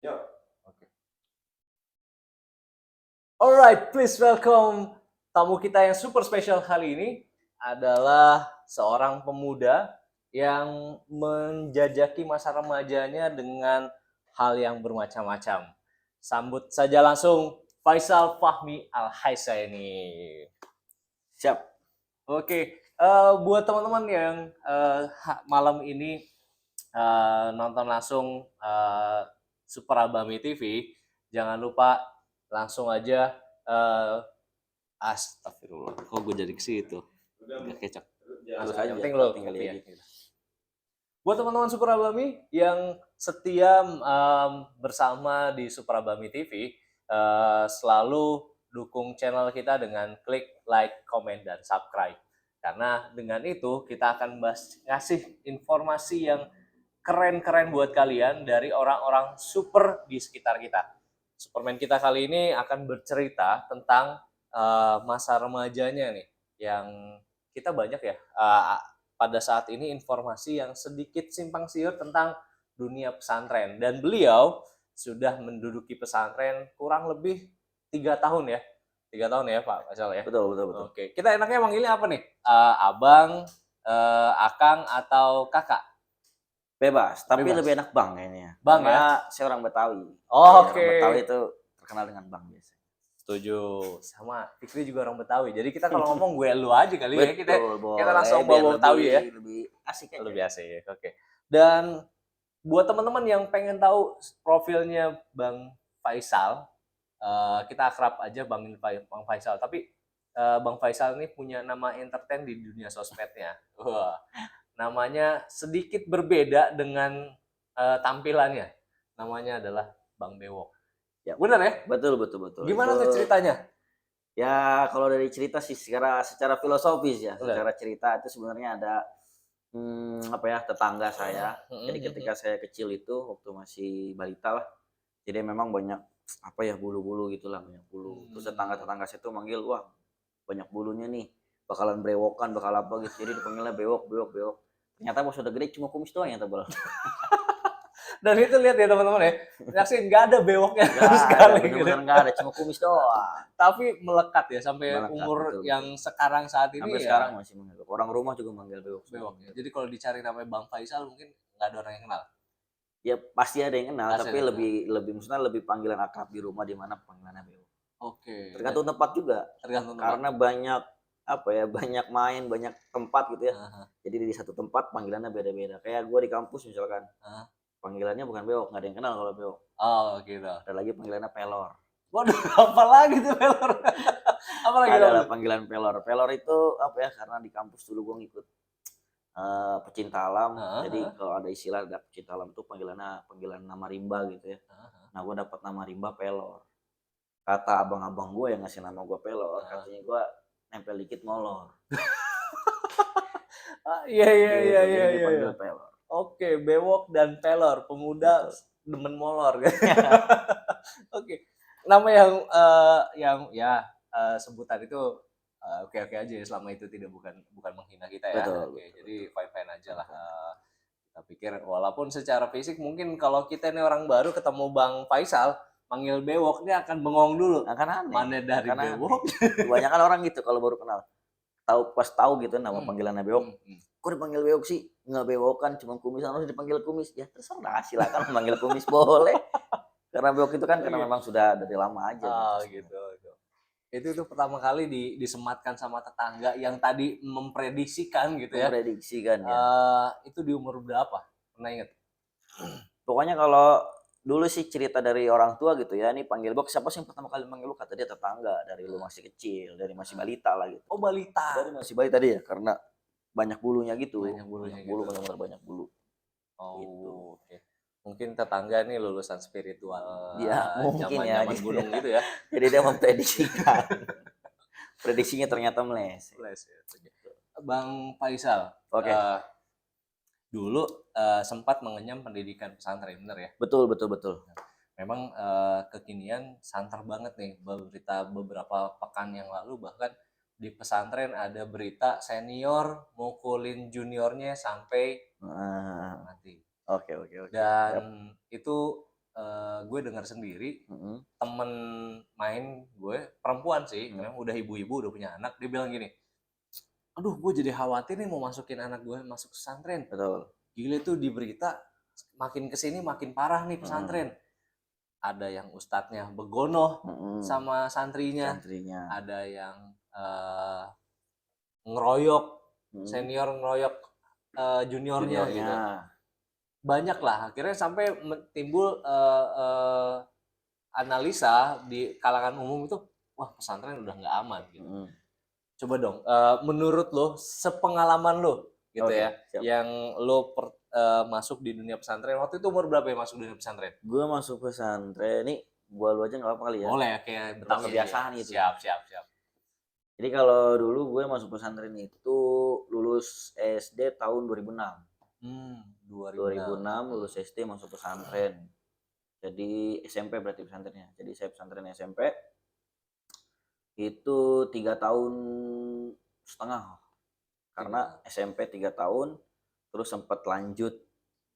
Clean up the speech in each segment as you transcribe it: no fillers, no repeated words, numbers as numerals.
Ya. Oke. Alright, please welcome tamu kita yang super spesial kali ini adalah seorang pemuda yang menjajaki masa remajanya dengan hal yang bermacam-macam. Sambut saja langsung Faisal Fahmi Al-Haisaini. Siap. Oke, buat teman-teman yang malam ini nonton langsung Super Abami TV, jangan lupa langsung aja astagfirullah, kok gue jadi ke situ? Gak kecap. Terus Yang aja. penting lo Tinggal kopi ya. edit. Buat teman-teman Super Abami yang setia bersama di Super Abami TV, selalu dukung channel kita dengan klik like, comment, dan subscribe. Karena dengan itu kita akan ngasih informasi yang keren-keren buat kalian dari orang-orang super di sekitar kita. Superman kita kali ini akan bercerita tentang masa remajanya nih, yang kita banyak ya pada saat ini informasi yang sedikit simpang siur tentang dunia pesantren, dan beliau sudah menduduki pesantren kurang lebih 3 tahun ya, 3 tahun ya Pak Faisal ya. Betul, betul, betul. Oke, kita enaknya manggilnya apa nih? Abang, akang, atau kakak? Bebas, tapi Bebas. lebih enak Bang kayaknya. Bang ya? Karena saya orang Betawi. Oh, Orang oke. Betawi itu terkenal dengan Bang biasanya. Setuju. Sama Fikri juga orang Betawi. Jadi kita kalau ngomong gue lu aja kali ya. Kita Betul, kita boleh langsung biar bawa Betawi ya. lebih asik aja. Lebih asik. Oke. Dan buat teman-teman yang pengen tahu profilnya Bang Faisal, kita akrab aja Bang Faisal. Tapi Bang Faisal ini punya nama entertain di dunia sosmednya. Wah, namanya sedikit berbeda dengan tampilannya. Namanya adalah Bang Bewok. Ya. Bener ya? Betul, betul, betul. Gimana Itu, tuh ceritanya? ya kalau dari cerita sih secara filosofis ya, Bener. secara cerita itu sebenarnya ada apa ya, tetangga saya. Jadi ketika saya kecil itu waktu masih balita lah. Jadi memang banyak apa ya, bulu-bulu gitulah, banyak bulu. Terus tetangga-tetangga saya tuh manggil, "Wah, banyak bulunya nih, bakalan brewokan, bakal apa," gitu. Jadi dipanggilnya bewok, bewok, bewok. Ternyata pas udah gede cuma kumis doang yang tebal. Dan itu lihat ya teman-teman ya, yakin nggak ada bewoknya Nggak sama ada, sekali gitu. bener-bener nggak ada, cuma kumis doang. Tapi melekat ya sampai Melekat, umur betul, betul. yang sekarang saat Sampai ini sekarang ya masih manggil. Orang rumah juga manggil bewok semua. bewok ya. Jadi kalau dicari namanya Bang Faisal mungkin nggak ada orang yang kenal. Ya pasti ada yang kenal, Pasti tapi ada yang kenal. lebih lebih maksudnya lebih panggilan akrab di rumah di mana panggilannya bewok. Oke. Tergantung tempat juga. Tergantung tempat. Karena banyak apa ya, banyak main, banyak tempat gitu ya. Heeh, Jadi di satu tempat panggilannya beda-beda. Kayak gue di kampus misalkan, heeh. panggilannya bukan bewok, nggak ada yang kenal kalau bewok. Oh gitu. Ada lagi panggilannya pelor. Waduh, apa lagi tuh pelor? Apa lagi Ada lah tuh? panggilan pelor. Pelor itu apa ya? Karena di kampus dulu gue ngikut pecinta alam. Heeh, Jadi heeh, kalau ada istilah ada pecinta alam tuh panggilannya panggilan nama rimba gitu ya. heeh, Nah gue dapat nama rimba pelor. Kata abang-abang gue yang ngasih nama gue pelor, heeh. katanya gue nempel dikit molor. Iya iya iya Gitu. iya Jadi iya. Iya. dipanggil pelor. Oke, bewok dan pelor, pemuda Betul. demen molor. Oke, nama yang ya sebutan itu oke-oke aja ya selama itu tidak bukan bukan menghina kita ya. Betul, Oke, betul, jadi betul. fine-fine aja lah. Fine-fine aja. Kita pikir walaupun secara fisik mungkin kalau kita ini orang baru ketemu Bang Faisal manggil bewok dia akan bengong dulu. Akan aneh, Mana dari akan aneh. bewok? Kebanyakan orang gitu kalau baru kenal. Pas tahu gitu nama Hmm, panggilannya bewok, hmm, hmm. "Kok dipanggil bewok sih? Nggak bewokan, cuma kumisan, harus dipanggil kumis." Ya terserah, silakan memanggil kumis boleh. Karena bewok itu kan karena Oke. memang sudah dari lama aja gitu Oh gitu. sebenarnya. Itu pertama kali disematkan sama tetangga yang tadi memprediksikan gitu ya. Memprediksi kan ya. Itu di umur berapa? Pernah ingat? Pokoknya kalau dulu sih cerita dari orang tua gitu ya, "Ini panggil bewok, siapa sih yang pertama kali manggil lu?" Kata dia, "Tetangga, dari lu masih kecil, dari masih balita lah," gitu. Oh balita. Dari masih balita dia, karena banyak bulunya gitu, Banyak bulunya banyak bulu, gitu. benar-benar banyak bulu, gitu. Oh oke. Mungkin tetangga nih lulusan spiritual Ya mungkin ya, zaman-zaman gunung gitu ya. jadi dia memprediksikan. Prediksinya ternyata meleset. Les ya. Bang Faisal, Oke, eh, dulu sempat mengenyam pendidikan pesantren, bener ya? betul, betul, betul. Memang kekinian santer banget nih berita beberapa pekan yang lalu, bahkan di pesantren ada berita senior mukulin juniornya sampai Heeh. mati. Oke, oke, oke, siap. Dan itu gue dengar sendiri Mm-mm. temen main gue perempuan sih, memang udah ibu-ibu udah punya anak, dia bilang gini, aduh gue jadi khawatir nih mau masukin anak gue masuk pesantren. Betul. Gila tuh di berita makin kesini makin parah nih pesantren. Ada yang ustadznya begonoh Mm-mm. sama santrinya, Santrinya. ada yang ngeroyok senior, ngeroyok juniornya gitu. Juniornya. Banyak lah, akhirnya sampai timbul analisa di kalangan umum itu, wah pesantren udah nggak aman gitu. Mm-mm. Coba dong, menurut lo, sepengalaman lo gitu Oke, ya, siap. yang lo masuk di dunia pesantren, waktu itu umur berapa ya masuk dunia pesantren? Gue masuk pesantren ini, gua lu aja nggak apa kali ya. Boleh kayak Tentang berapa kebiasaan ya? gitu. Siap. Jadi kalau dulu gue masuk pesantren itu lulus SD tahun 2006. 2006 lulus SD masuk pesantren. Jadi SMP berarti pesantrennya. Jadi saya pesantren SMP itu 3 tahun setengah. Karena SMP 3 tahun, terus sempat lanjut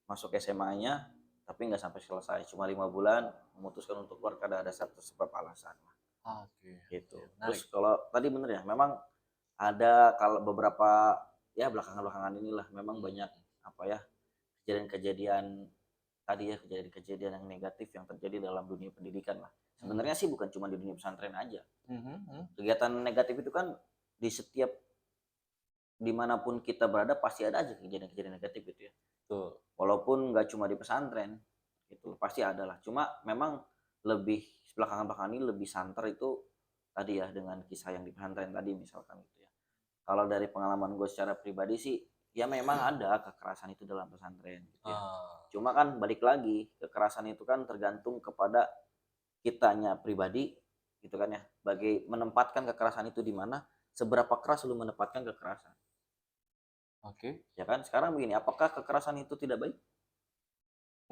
masuk SMA-nya, tapi nggak sampai selesai. Cuma 5 bulan memutuskan untuk keluar karena ada satu sebab alasan. Oke. Gitu. Menarik. Terus kalau tadi bener ya, memang ada kalau beberapa ya belakangan-belakangan inilah memang banyak apa ya kejadian-kejadian tadi ya kejadian-kejadian yang negatif yang terjadi dalam dunia pendidikan lah. Sebenarnya sih bukan cuma di dunia pesantren aja. Kegiatan negatif itu kan di setiap dimanapun kita berada pasti ada aja kejadian-kejadian negatif gitu ya. Tuh. Walaupun nggak cuma di pesantren gitu pasti ada lah. Cuma memang lebih belakangan-belakangan ini lebih santer itu tadi ya dengan kisah yang di pesantren tadi misalkan gitu ya. Kalau dari pengalaman gue secara pribadi sih ya memang ada kekerasan itu dalam pesantren gitu ya. Cuma kan balik lagi kekerasan itu kan tergantung kepada kitanya pribadi gitu kan ya. Bagi menempatkan kekerasan itu di mana, seberapa keras lu menempatkan kekerasan. Oke. Ya kan? Sekarang begini, apakah kekerasan itu tidak baik?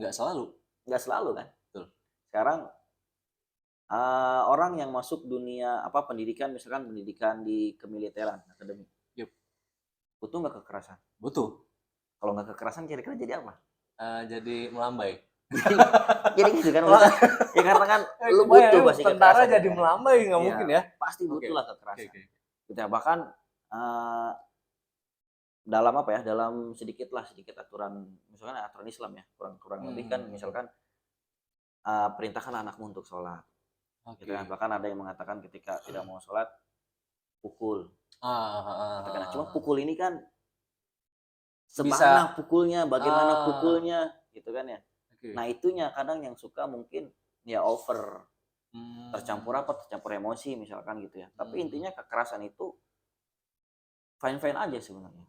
Nggak selalu. Nggak selalu kan? Betul. Sekarang orang yang masuk dunia apa pendidikan misalkan pendidikan di kemiliteran akademi. Yup. Butuh nggak kekerasan? Butuh. Kalau nggak kekerasan kira-kira jadi apa? Jadi melambai. jadi gitu kan maksudnya. Ya karena kan lu butuh pasti tentara kekerasan. jadi melambai nggak mungkin ya. Pasti butuh lah kekerasan. Okay. Gitu ya, bahkan dalam apa ya dalam sedikit aturan misalkan aturan Islam ya kurang lebih kan misalkan perintahkan anakmu untuk sholat. Gitu kan. Bahkan ada yang mengatakan ketika tidak mau sholat pukul. Cuma pukul ini kan semana pukulnya, bagaimana pukulnya, gitu kan ya. Nah itunya kadang yang suka mungkin ya over, tercampur emosi misalkan gitu ya. Tapi intinya kekerasan itu fine aja sebenarnya,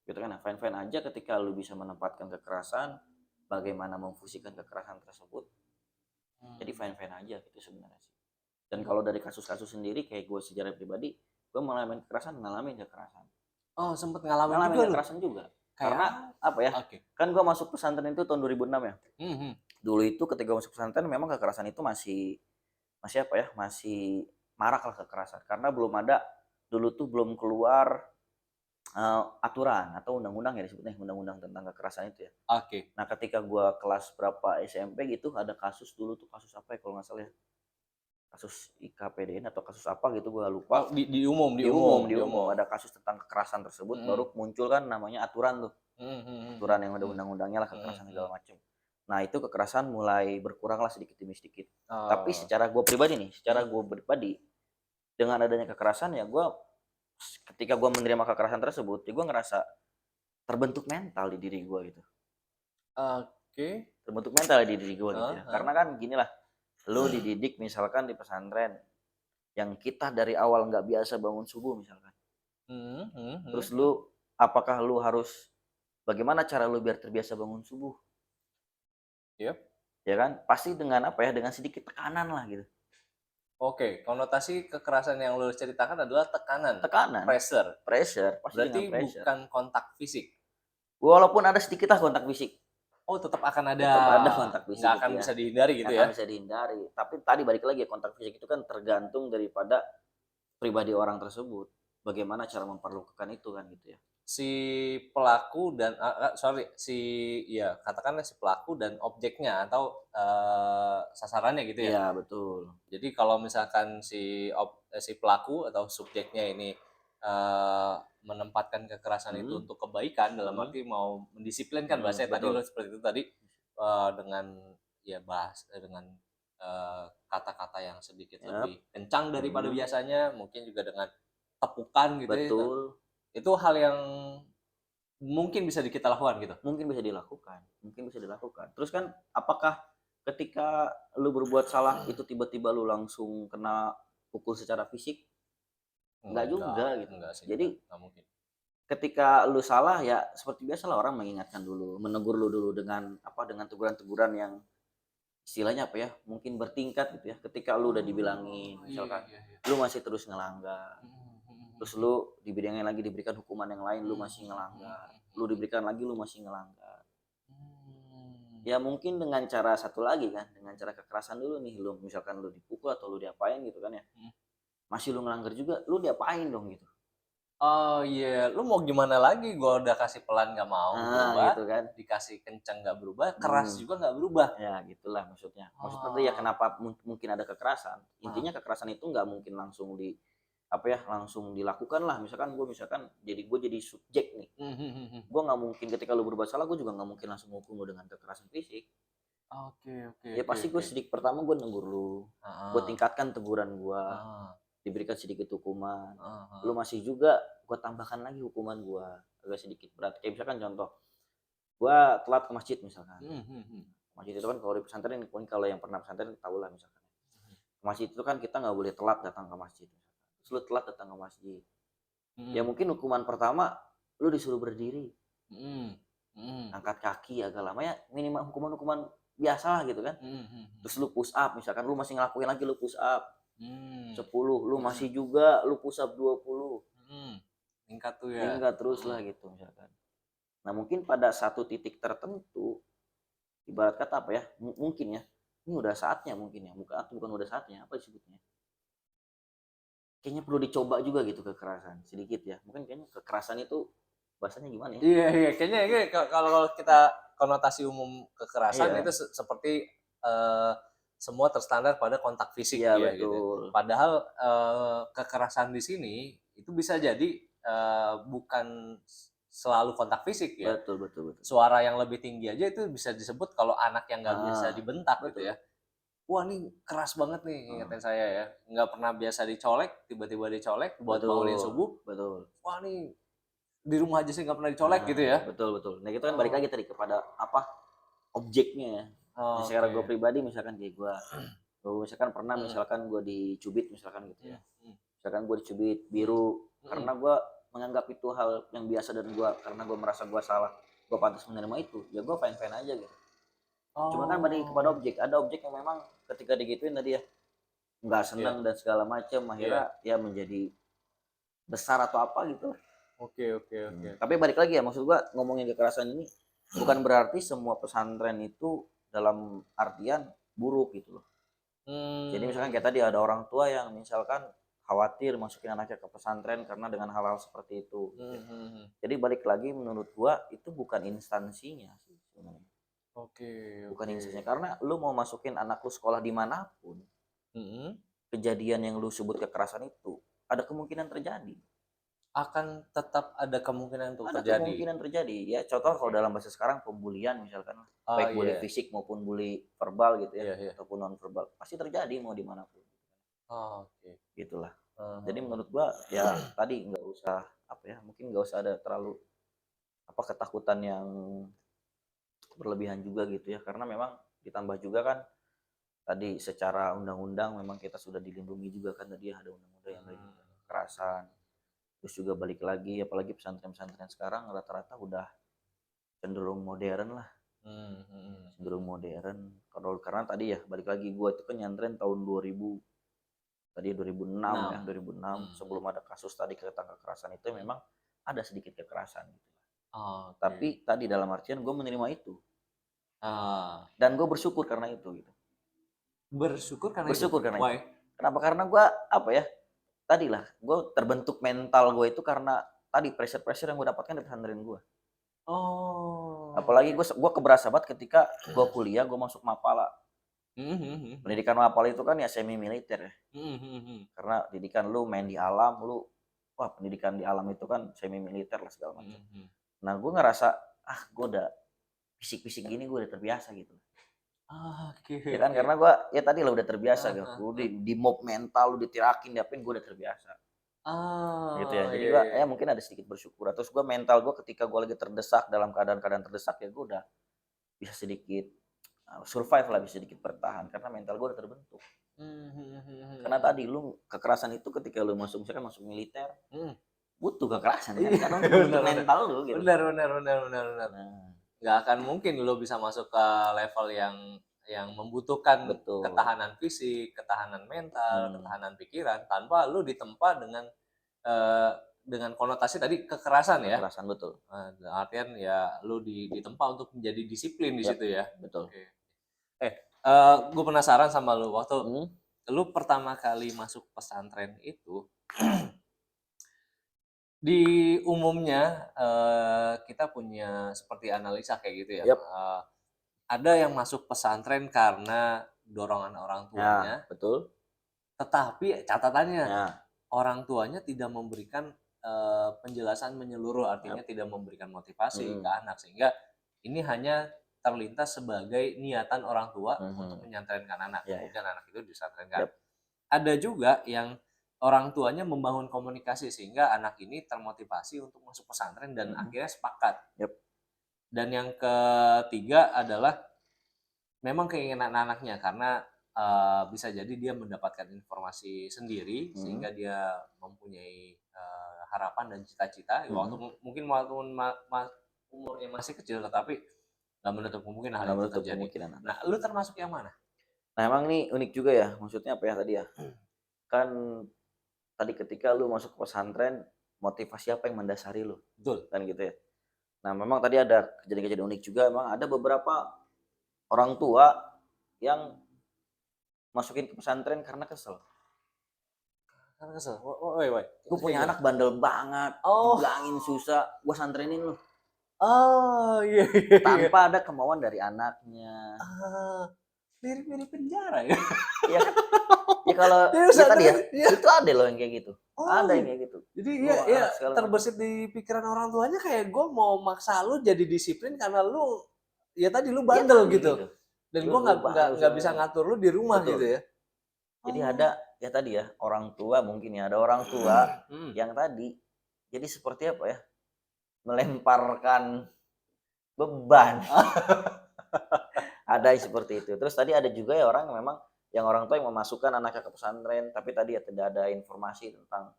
gitu kan ya. Fine aja ketika lu bisa menempatkan kekerasan, bagaimana memfungsikan kekerasan tersebut. Jadi fine aja gitu sebenarnya sih. Dan kalau dari kasus-kasus sendiri kayak gue sejarah pribadi, gue ngalamin kekerasan. Oh, sempet ngalamin juga kekerasan juga. Karena apa ya? Kan gue masuk pesantren itu tahun 2006 ya. Dulu itu ketika masuk pesantren memang kekerasan itu masih apa ya? Masih marak lah kekerasan. Karena dulu tuh belum keluar aturan atau undang-undang ya disebutnya undang-undang tentang kekerasan itu ya. Nah ketika gue kelas berapa SMP gitu ada kasus dulu tuh kasus apa ya kalau nggak salah ya. Kasus IKPDN atau kasus apa gitu gue lupa. Di umum ada kasus tentang kekerasan tersebut baru muncul kan namanya aturan tuh. Aturan yang ada undang-undangnya lah kekerasan segala macam. Nah itu kekerasan mulai berkurang lah sedikit demi sedikit. Tapi secara gue pribadi dengan adanya kekerasan ya gue ketika gue menerima kekerasan tersebut ya gue ngerasa terbentuk mental di diri gue gitu. Terbentuk mental di diri gue gitu ya. Karena kan gini lah, lu dididik misalkan di pesantren yang kita dari awal nggak biasa bangun subuh misalkan. Terus apakah lu harus bagaimana cara lu biar terbiasa bangun subuh? Ya kan? Pasti dengan apa ya? Dengan sedikit tekanan lah gitu. Konotasi kekerasan yang lu ceritakan adalah tekanan. Pressure. Pasti berarti bukan kontak fisik. Walaupun ada sedikit lah kontak fisik. Tetap akan ada. Tetap ada kontak fisik. Nggak akan gitu bisa dihindari gitu ya. Nggak bisa dihindari. Tapi tadi balik lagi ya kontak fisik itu kan tergantung daripada pribadi orang tersebut. Bagaimana cara memperlakukan itu kan gitu ya. Si pelaku dan katakanlah si pelaku dan objeknya atau sasarannya gitu ya. Iya, betul. Jadi kalau misalkan si pelaku atau subjeknya ini menempatkan kekerasan itu Mhm, untuk kebaikan, dalam mhm, arti mau mendisiplinkan mhm, bahasanya tadi betul. lo seperti itu tadi, dengan ya dengan kata-kata yang sedikit Yap, lebih kencang daripada mhm, biasanya, mungkin juga dengan tepukan gitu ya, betul. itu hal yang mungkin bisa kita lakukan gitu? Mungkin bisa dilakukan. Terus kan apakah ketika lu berbuat salah itu tiba-tiba lu langsung kena pukul secara fisik? Enggak juga gitu. Enggak sih, Jadi enggak mungkin. ketika lu salah ya seperti biasalah orang mengingatkan dulu, menegur lu dulu dengan apa, dengan teguran-teguran yang istilahnya apa ya, mungkin bertingkat gitu ya. Ketika lu udah dibilangin Oh, iya misalkan, iya iya. lu masih terus ngelanggar, Mhm mhm terus mhm. lu dibilangin lagi diberikan hukuman yang lain, lu Mmm, masih mhm mhm ngelanggar, lu mhm. diberikan lagi, lu masih ngelanggar. Mmm. Ya mungkin dengan cara satu lagi kan, dengan cara kekerasan dulu nih, lu misalkan lu dipukul atau lu diapain gitu kan ya, Mhm. masih lu ngelanggar juga, lu diapain dong gitu. Oh, iya, lu mau gimana lagi, gua udah kasih pelan nggak mau berubah, Gitu kan. dikasih kenceng nggak berubah, keras Mhm. juga nggak berubah. Ya gitulah maksudnya. Maksudnya tuh ya Oh, kenapa mungkin ada kekerasan, heeh. intinya kekerasan itu nggak mungkin langsung apa ya, langsung dilakukan lah. Misalkan gue jadi subjek nih, Mhm mhm mhm. gue nggak mungkin ketika lu berbuat salah, gue juga nggak mungkin langsung hukum lu dengan kekerasan fisik. Oke oke Ya oke pasti gue oke. sedikit pertama gue negur lu, gue Heeh, tingkatkan teguran gue, heeh, diberikan sedikit hukuman. heeh Lu heeh. masih juga, gue tambahkan lagi hukuman gue, agak sedikit berat. Kayak misalkan contoh, gue telat ke masjid misalkan. Mhm mhm mhm. Masjid itu kan kalau di pesantren, mungkin kalau yang pernah pesantren tahu lah misalkan. Mhm. Ke masjid itu kan kita nggak boleh telat datang ke masjid. Terus lu telat datang ke masjid. Ya Mhm. mungkin hukuman pertama, lu disuruh berdiri, Mhm. Mhm. angkat kaki agak lama ya, minimal hukuman-hukuman biasa lah gitu kan. Mhm mhm Terus mhm. lu push up, misalkan lu masih ngelakuin lagi lu push up Mmm. 10, lu Mhm masih juga lu push up 20, mhm. Meningkat tuh ya? meningkat terus Mhm. lah gitu misalkan. Nah mungkin pada satu titik tertentu, ibarat kata apa ya, mungkin ya, ini udah saatnya mungkin ya, bukan udah saatnya, apa disebutnya, kayaknya perlu dicoba juga gitu kekerasan, sedikit ya. Mungkin kayaknya kekerasan itu bahasanya gimana ya? Iya iya, kayaknya ini kalau kita konotasi umum kekerasan itu Iya, seperti, eee, semua terstandar pada kontak fisik iya ya gitu ya. betul. Padahal, kekerasan di sini itu bisa jadi, bukan selalu kontak fisik ya. Betul betul betul. Suara yang lebih tinggi aja itu bisa disebut kalau anak yang nggak biasa Ah, dibentak gitu betul. ya. Wah, nih keras banget nih Heeh, ingetin saya ya, nggak pernah biasa dicolek, tiba-tiba dicolek buat bangunin betul subuh, betul. wah nih di rumah aja sih nggak pernah dicolek gitu Nah, ya. betul betul. Nah, itu kan balik Oh, lagi tadi kepada apa, objeknya ya. Nah, secara gue oke. pribadi misalkan kayak gue misalkan pernah Mhm, misalkan gue dicubit misalkan gitu ya. mhm mhm, Misalkan gue dicubit mhm, biru, mhm. karena gue menganggap itu hal yang biasa dan karena gue merasa gue salah, gue pantas menerima itu, ya gue fine-fine aja gitu. Cuma kan balik kepada Oh, objek, ada objek yang memang ketika digituin tadi ya, nggak iya senang dan segala macam, iya. akhirnya ya menjadi besar atau apa gitu. Oke oke oke Tapi oke. balik lagi ya, maksud gua ngomongin kekerasan ini bukan berarti semua pesantren itu dalam artian buruk gitu loh. Jadi misalkan kayak Mmm, tadi ada orang tua yang misalkan khawatir masukin anaknya ke pesantren karena dengan hal-hal seperti itu gitu mhm ya. mhm. Jadi balik lagi menurut gua itu bukan instansinya sih sebenarnya. Oke Bukan oke. instansinya karena lu mau masukin anak lu sekolah dimanapun, Mhm. kejadian yang lu sebut kekerasan itu ada kemungkinan terjadi. Akan tetap ada kemungkinan untuk Ada terjadi? kemungkinan terjadi, ya contoh kalau Oke. dalam bahasa sekarang pembulian misalkan, Oh, baik bully iya. fisik maupun bully verbal gitu ya, Iya iya. ataupun non verbal, pasti terjadi mau dimanapun, Oke. gitulah. Heeh Jadi heeh. menurut gua ya tadi nggak usah apa ya, mungkin nggak usah ada terlalu apa ketakutan yang berlebihan juga gitu ya, karena memang ditambah juga kan tadi secara undang-undang memang kita sudah dilindungi juga kan tadi ya, ada undang-undang yang Mmm. melindungi kekerasan. Terus juga balik lagi apalagi pesantren-pesantren sekarang rata-rata udah cenderung modern lah. Mhm mhm. Cenderung modern. Karena tadi ya balik lagi gua itu kan nyantren tahun 2000, tadi 2006 ya, 6. 2006 Mhm sebelum ada kasus tadi tentang kekerasan itu mhm. memang ada sedikit kekerasan gitu. Oke. Tapi tadi dalam artian gue menerima itu Ah, dan gue bersyukur karena itu gitu. bersyukur karena itu? Bersyukur karena itu. Why? Kenapa? Karena gue apa ya? Tadi lah, gue terbentuk mental gue itu karena tadi pressure-pressure yang gue dapatkan di pesantren gue. Oh, Apalagi oke. gue keberasa banget ketika gue kuliah, gue masuk Mapala. Mhm mhm Pendidikan mapal itu kan ya semi militer ya, mhm mhm mhm. karena pendidikan lu main di alam, wah pendidikan di alam itu kan semi militer lah segala Mhm macam. mhm. Nah gue ngerasa, gue udah fisik-fisik gini gue udah terbiasa gitu. Oke Ya kan oke. karena gue ya tadi lah udah terbiasa Heeh gitu, heeh lu heeh. di mob mental, lu ditirakin, diapain gue udah terbiasa. Gitu ya. Oh, Jadi iya gue iya. ya mungkin ada sedikit bersyukur. Terus gue mental gue ketika gue lagi terdesak dalam keadaan-keadaan terdesak ya gue udah bisa sedikit survive lah, bisa sedikit bertahan karena mental gue udah terbentuk. Mmm, mhm mhm Karena mhm. tadi lu kekerasan itu ketika lu masuk misalkan masuk militer Mhm. butuh kekerasan kan Iya, karena untuk membentuk benar benar. mental lu gitu. Benar benar benar benar benar. Nah, Nggak akan mungkin lo bisa masuk ke level yang membutuhkan betul. ketahanan fisik, ketahanan mental, Hmm, ketahanan pikiran tanpa lu ditempa eee, dengan konotasi tadi kekerasan ya? kekerasan betul. Dalam artian ya lu ditempa untuk menjadi disiplin di Yap, situ ya? betul. Oke. Gue penasaran sama lu, waktu Hmm, lu pertama kali masuk pesantren itu, di umumnya, kita punya seperti analisa kayak gitu ya, yap. ada yang masuk pesantren karena dorongan orang tuanya, Ya, betul. tetapi catatannya, Ya, orang tuanya tidak memberikan, penjelasan menyeluruh, artinya yap. tidak memberikan motivasi ke Mhm, anak, sehingga ini hanya terlintas sebagai niatan orang tua untuk mhm. menyantrenkan anak, Ya, ya. kemudian anak itu disantrenkan. Yap. Ada juga yang orang tuanya membangun komunikasi sehingga anak ini termotivasi untuk masuk pesantren dan Mhm. akhirnya sepakat. Yap. Dan yang ketiga adalah memang keinginan anaknya karena, bisa jadi dia mendapatkan informasi sendiri Mhm, sehingga dia mempunyai, harapan dan cita-cita waktu mhm. mungkin waktu umurnya masih kecil, tetapi nggak menutup kemungkinan hal Nggak itu menutup terjadi. kemungkinan ada. Nah, lu termasuk yang mana? Nah, emang nih unik juga ya, maksudnya apa ya tadi ya, kan tadi ketika lu masuk ke pesantren, motivasi apa yang mendasari lu, Betul. kan gitu ya. Nah, memang tadi ada kejadian-kejadian unik juga, emang ada beberapa orang tua yang masukin ke pesantren karena kesel. Karena kesel. Woi woi, "Gue kayak punya gimana? anak bandel banget, Oh. dibilangin susah, gua santrenin lu." Oh, iya iya iya. Tanpa ada kemauan dari anaknya. Ah, mirip-mirip penjara ya? Iya kan? Ya kalau Jadi ya tadi ya, pesantren iya. itu ada loh yang kayak gitu, Oh, ada yang gitu. kayak gitu. Jadi Lu ya ya anak segala macam. terbesit di pikiran orang tuanya kayak gue mau maksa lu jadi disiplin karena lu ya tadi lu Iya bandel tadi gitu. gitu. Dan Lu gue lu nggak bisa ngatur lu di rumah gitu betul. ya. Jadi Oh. ada ya tadi ya, orang tua mungkin ya, ada orang tua Mhm. yang tadi jadi seperti apa ya, melemparkan beban. Ada yang seperti itu. Terus tadi ada juga ya orang yang memang yang orang tua yang memasukkan anaknya ke pesantren, tapi tadi ya tidak ada informasi tentang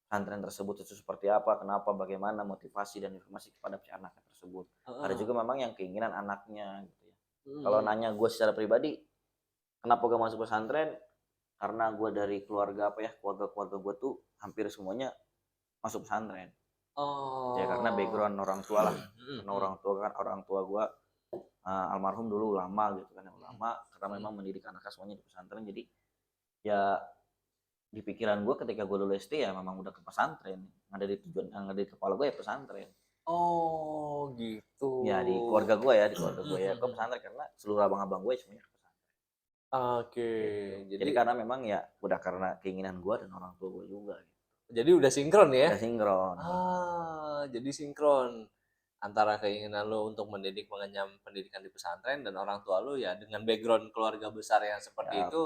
pesantren tersebut itu seperti apa, kenapa, bagaimana, motivasi dan informasi kepada si anaknya tersebut. Ada Heeh. juga memang yang keinginan anaknya gitu ya. Kalau Mhm. nanya gue secara pribadi, kenapa gue masuk pesantren? Karena gue dari keluarga apa ya, keluarga-keluarga gue tuh hampir semuanya masuk pesantren. Gitu ya, karena Oh. background orang tua lah. Mhm Karena mhm. orang tua gue almarhum dulu ulama gitu kan, Mhm. ulama karena Mhm. memang mendidik anaknya semuanya di pesantren. Jadi ya di pikiran gue ketika gue lulus SD ya memang udah ke pesantren. Yang ada di kepala gue ya pesantren. Oh, gitu. Ya di keluarga gue ya, di keluarga gue ya, gue pesantren karena seluruh abang-abang gue semuanya ke pesantren, Oke, gitu. Jadi jadi karena memang ya udah karena keinginan gue dan orang tua gue juga gitu. udah sinkron ya? Udah sinkron. Jadi sinkron antara keinginan lo untuk mendidik mengenyam pendidikan di pesantren dan orang tua lo ya dengan background keluarga besar yang seperti Ya, itu,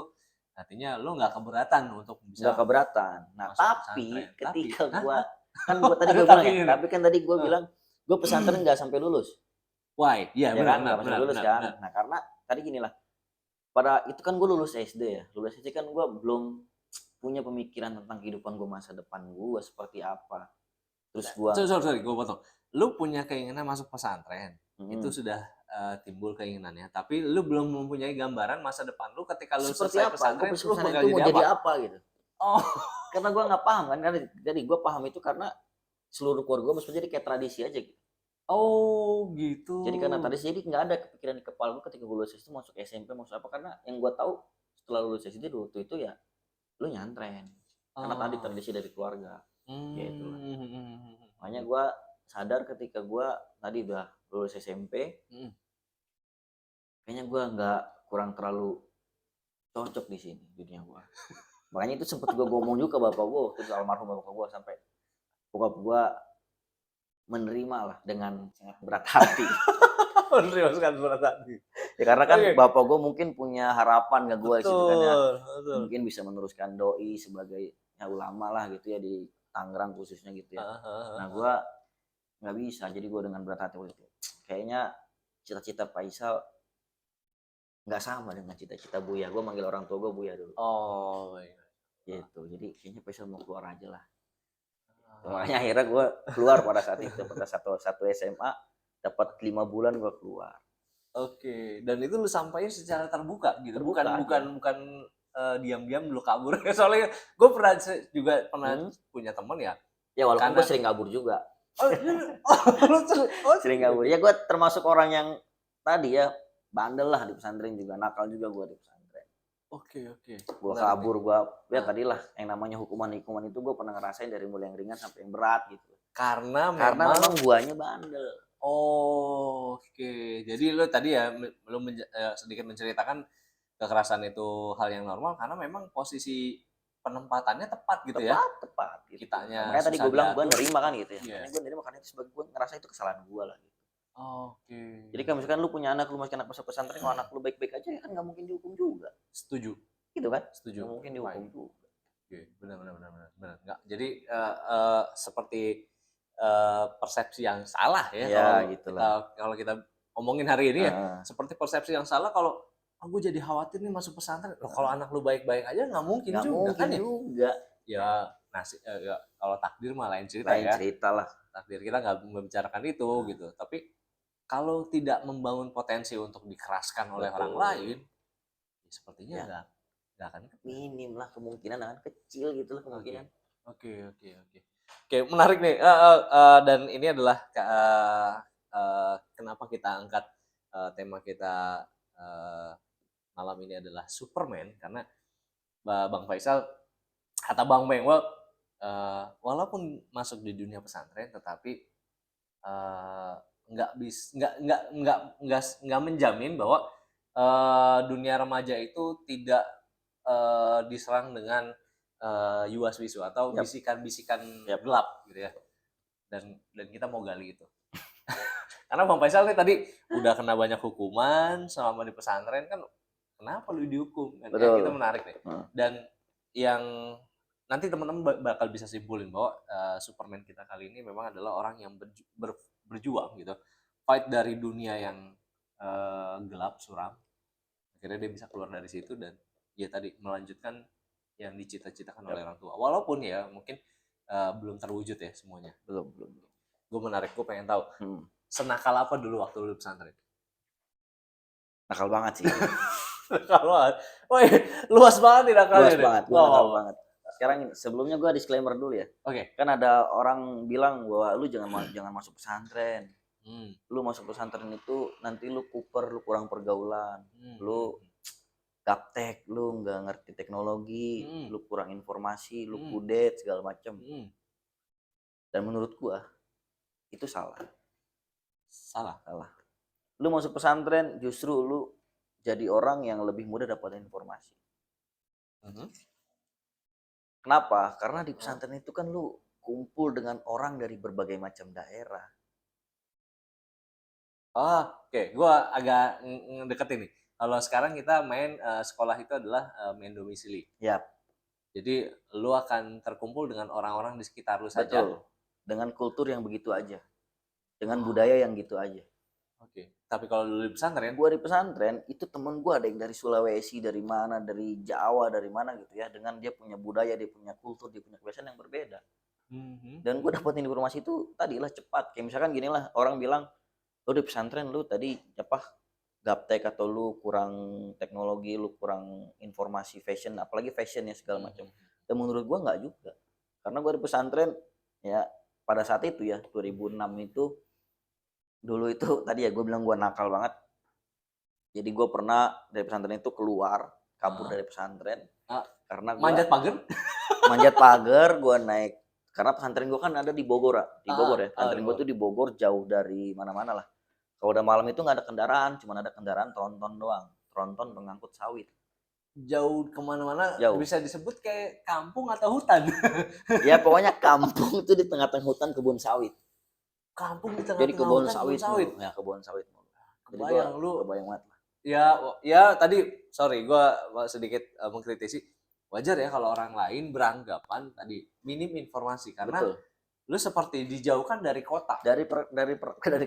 artinya lo nggak keberatan untuk nggak bisa keberatan. Nah, masuk tapi pesantren. Tapi, ketika hah? gue kan gue tadi Ada gue bilang ya, tapinya nih. tapi kan tadi gue Heeh. bilang gue pesantren nggak sampai lulus, Why? Iya, ya benar kan? benar Nggak sampai benar lulus benar kan? benar. Nah, karena tadi gini lah, pada itu kan gue lulus SD ya, lulus SD kan gue belum punya pemikiran tentang kehidupan gue masa depan gue seperti apa. Terus gue, Sorry, gue potong. Lu punya keinginan masuk pesantren, itu hmm, sudah timbul keinginannya, tapi lu belum mempunyai gambaran masa depan lu ketika lu seperti selesai apa? Gue pesantren, lu pesantren bakal itu mau jadi jadi apa? apa gitu? Oh. Karena gue nggak paham kan, karena jadi gue paham itu karena seluruh keluarga gue maksudnya jadi kayak tradisi aja gitu. Oh, gitu. Jadi karena tadi jadi nggak ada kepikiran di kepala gue ketika gue lulus SD masuk SMP masuk apa karena yang gue tahu setelah lulus SD waktu itu ya lu nyantren karena tadi Oh. tradisi dari keluarga gitu lah. Mmm, mhm mhm Makanya mhm. gue sadar ketika gue tadi udah lulus SMP Mhm. kayaknya gue nggak kurang terlalu cocok di sini dunia gua. Makanya itu sempet gua ngomong juga ke bapak gua waktu itu, almarhum bapak gua, sampai bokap gua menerima lah dengan sangat berat hati. Menerima berat hati. Ya karena kan Oke, bapak gua mungkin punya harapan ke gua di situ kan ya. betul, betul. Mungkin bisa meneruskan doi sebagai ya ulama lah gitu ya di Tangerang khususnya gitu ya. Heeh, heeh, Nah heeh. gua nggak bisa, jadi gua dengan berat hati waktu itu. Kayaknya cita-cita Faisal nggak sama dengan cita-cita Buya. Gua manggil orang tua gua Buya dulu. Oh, iya. Gitu. Jadi kayaknya Faisal mau keluar aja lah. Ah, Makanya akhirnya gua keluar pada saat itu, pada satu SMA dapat 5 bulan gua keluar. oke. Dan itu lu sampaikan secara terbuka gitu, Terbuka aja. bukan diam-diam lu kabur. Soalnya gue pernah juga pernah Hmm. punya temen ya, Ya walaupun gua karena sering kabur juga. oh, lu Sering oke, kabur. oke. Ya gua termasuk orang yang tadi ya bandel lah di pesantren juga, nakal juga gua di pesantren. Oke, oke. Gua Menarik nih. kabur, gua ya Nah, tadilah yang namanya hukuman-hukuman itu gua pernah ngerasain dari mulai yang ringan sampai yang berat gitu. karena Karena memang memang guanya bandel. oh, oke. Jadi lu tadi ya lu sedikit menceritakan kekerasan itu hal yang normal karena memang posisi penempatannya tepat gitu ya. Tepat, tepat gitu. Nah, Kitanya makanya tadi susah gua bilang gua diatur. nerima kan gitu ya. Iya. Makanya gua nerima karena itu sebagai gua ngerasa itu kesalahan gua lah gitu. Oke. Jadi kalau misalkan lu punya anak, lu masukin anak masuk pesantren, kalau anak lu baik-baik aja ya kan nggak mungkin dihukum juga. Setuju, Gitu kan? setuju. Nggak mungkin Wah, dihukum juga. oke, benar benar benar benar benar. Nggak, jadi seperti persepsi yang salah ya Ya kita gitulah. kalau kita omongin hari ini ya Heeh, seperti persepsi yang salah kalau aku jadi khawatir nih masuk pesantren. Loh, kalau heeh. anak lu baik-baik aja nggak mungkin Nggak juga mungkin kan ya? juga. Ya ya, kalau takdir mah lain cerita Lain ya. cerita lah. Takdir kita nggak membicarakan itu Nah, gitu. Tapi kalau tidak membangun potensi untuk dikeraskan oleh orang lain, betul. ya sepertinya Ya nggak akan kena. minim lah kemungkinan, akan kecil gitu lah Oke. kemungkinan. Oke, oke, oke. Oke, menarik nih, dan ini adalah kenapa kita angkat, tema kita, malam ini adalah Superman, karena Bang Faisal kata Bang Bengkel, walaupun masuk di dunia pesantren tetapi, eee, nggak menjamin bahwa, dunia remaja itu tidak, diserang dengan, yuwas-wisu atau Yap, bisikan-bisikan yap. gelap gitu ya, dan kita mau gali itu. Karena Bang Faisal nih tadi udah kena banyak hukuman selama di pesantren kan, kenapa lu dihukum? Kan ya itu Betul. menarik nih. Heeh. Dan yang nanti teman-teman bakal bisa simpulin bahwa, Superman kita kali ini memang adalah orang yang berjuang gitu, fight dari dunia yang, gelap, suram, akhirnya dia bisa keluar dari situ dan ya tadi melanjutkan yang dicita-citakan oleh Yap. orang tua. Walaupun ya mungkin, belum terwujud ya semuanya. Belum, belum, belum. Gue menarik, gue pengen tahu, Mhm. senakal apa dulu waktu lu di pesantren? Nakal banget sih. Nakal banget. Woi, luas banget nih nakalnya Luas nih. banget, gua nakal Wow. banget. Sekarang ini, sebelumnya gua disclaimer dulu ya. Oke. Kan ada orang bilang bahwa lu jangan masuk pesantren. Hmm. Lu masuk pesantren itu nanti lu kuper, lu kurang pergaulan. Hmm. Lu gaptek, lu nggak ngerti teknologi, Hmm. lu kurang informasi, lu Hmm. kudet segala macem. Hmm. Dan menurut gua itu salah. Salah. Salah. Lu masuk pesantren justru lu jadi orang yang lebih mudah dapat informasi. Mhm. Kenapa? Karena di pesantren itu kan lu kumpul dengan orang dari berbagai macam daerah. Oh, oke. Gua agak ngedeketin nih. Kalau sekarang kita main sekolah itu adalah main domisili. Ya, Jadi lu akan terkumpul dengan orang-orang di sekitar lu saja. betul. Dengan kultur yang begitu aja. Dengan Oh, budaya yang gitu aja. oke. Tapi kalau dulu di pesantren, Gua di pesantren itu temen gua ada yang dari Sulawesi, dari mana, dari Jawa, dari mana gitu ya. Dengan dia punya budaya, dia punya kultur, dia punya kebiasaan yang berbeda. mhm, Dan gua dapetin informasi itu tadilah cepat. Kayak misalkan gini lah, orang bilang, lu di pesantren lu tadi apa gaptek atau lu kurang teknologi, lu kurang informasi fashion, apalagi fashion ya segala macam. mhm. Dan menurut gua nggak juga. Karena gua di pesantren ya pada saat itu ya 2006 itu dulu itu tadi ya gua bilang gua nakal banget. Jadi gua pernah dari pesantren itu keluar, kabur Heeh. dari pesantren Ah, karena gua manjat pagar? manjat pagar, gua naik karena pesantren gua kan ada di Bogor, di Bogor ya. Ah, di Pesantren gua bawah. tuh di Bogor jauh dari mana-mana lah. Kalau udah malam itu nggak ada kendaraan, cuma ada kendaraan tronton doang, tronton pengangkut sawit. jauh kemana-mana, Jauh. bisa disebut kayak kampung atau hutan. Ya pokoknya kampung itu di tengah-tengah hutan kebun sawit. Kampung di Jadi tengah-tengah kebun hutan kebun sawit sawit. mulu. Ya kebun sawit mulu. Jadi gua Kebayang lu. kebayang banget lah. Ya tadi sorry gua sedikit mengkritisi. Wajar ya kalau orang lain beranggapan tadi minim informasi karena Betul. lu seperti dijauhkan dari kota, Dari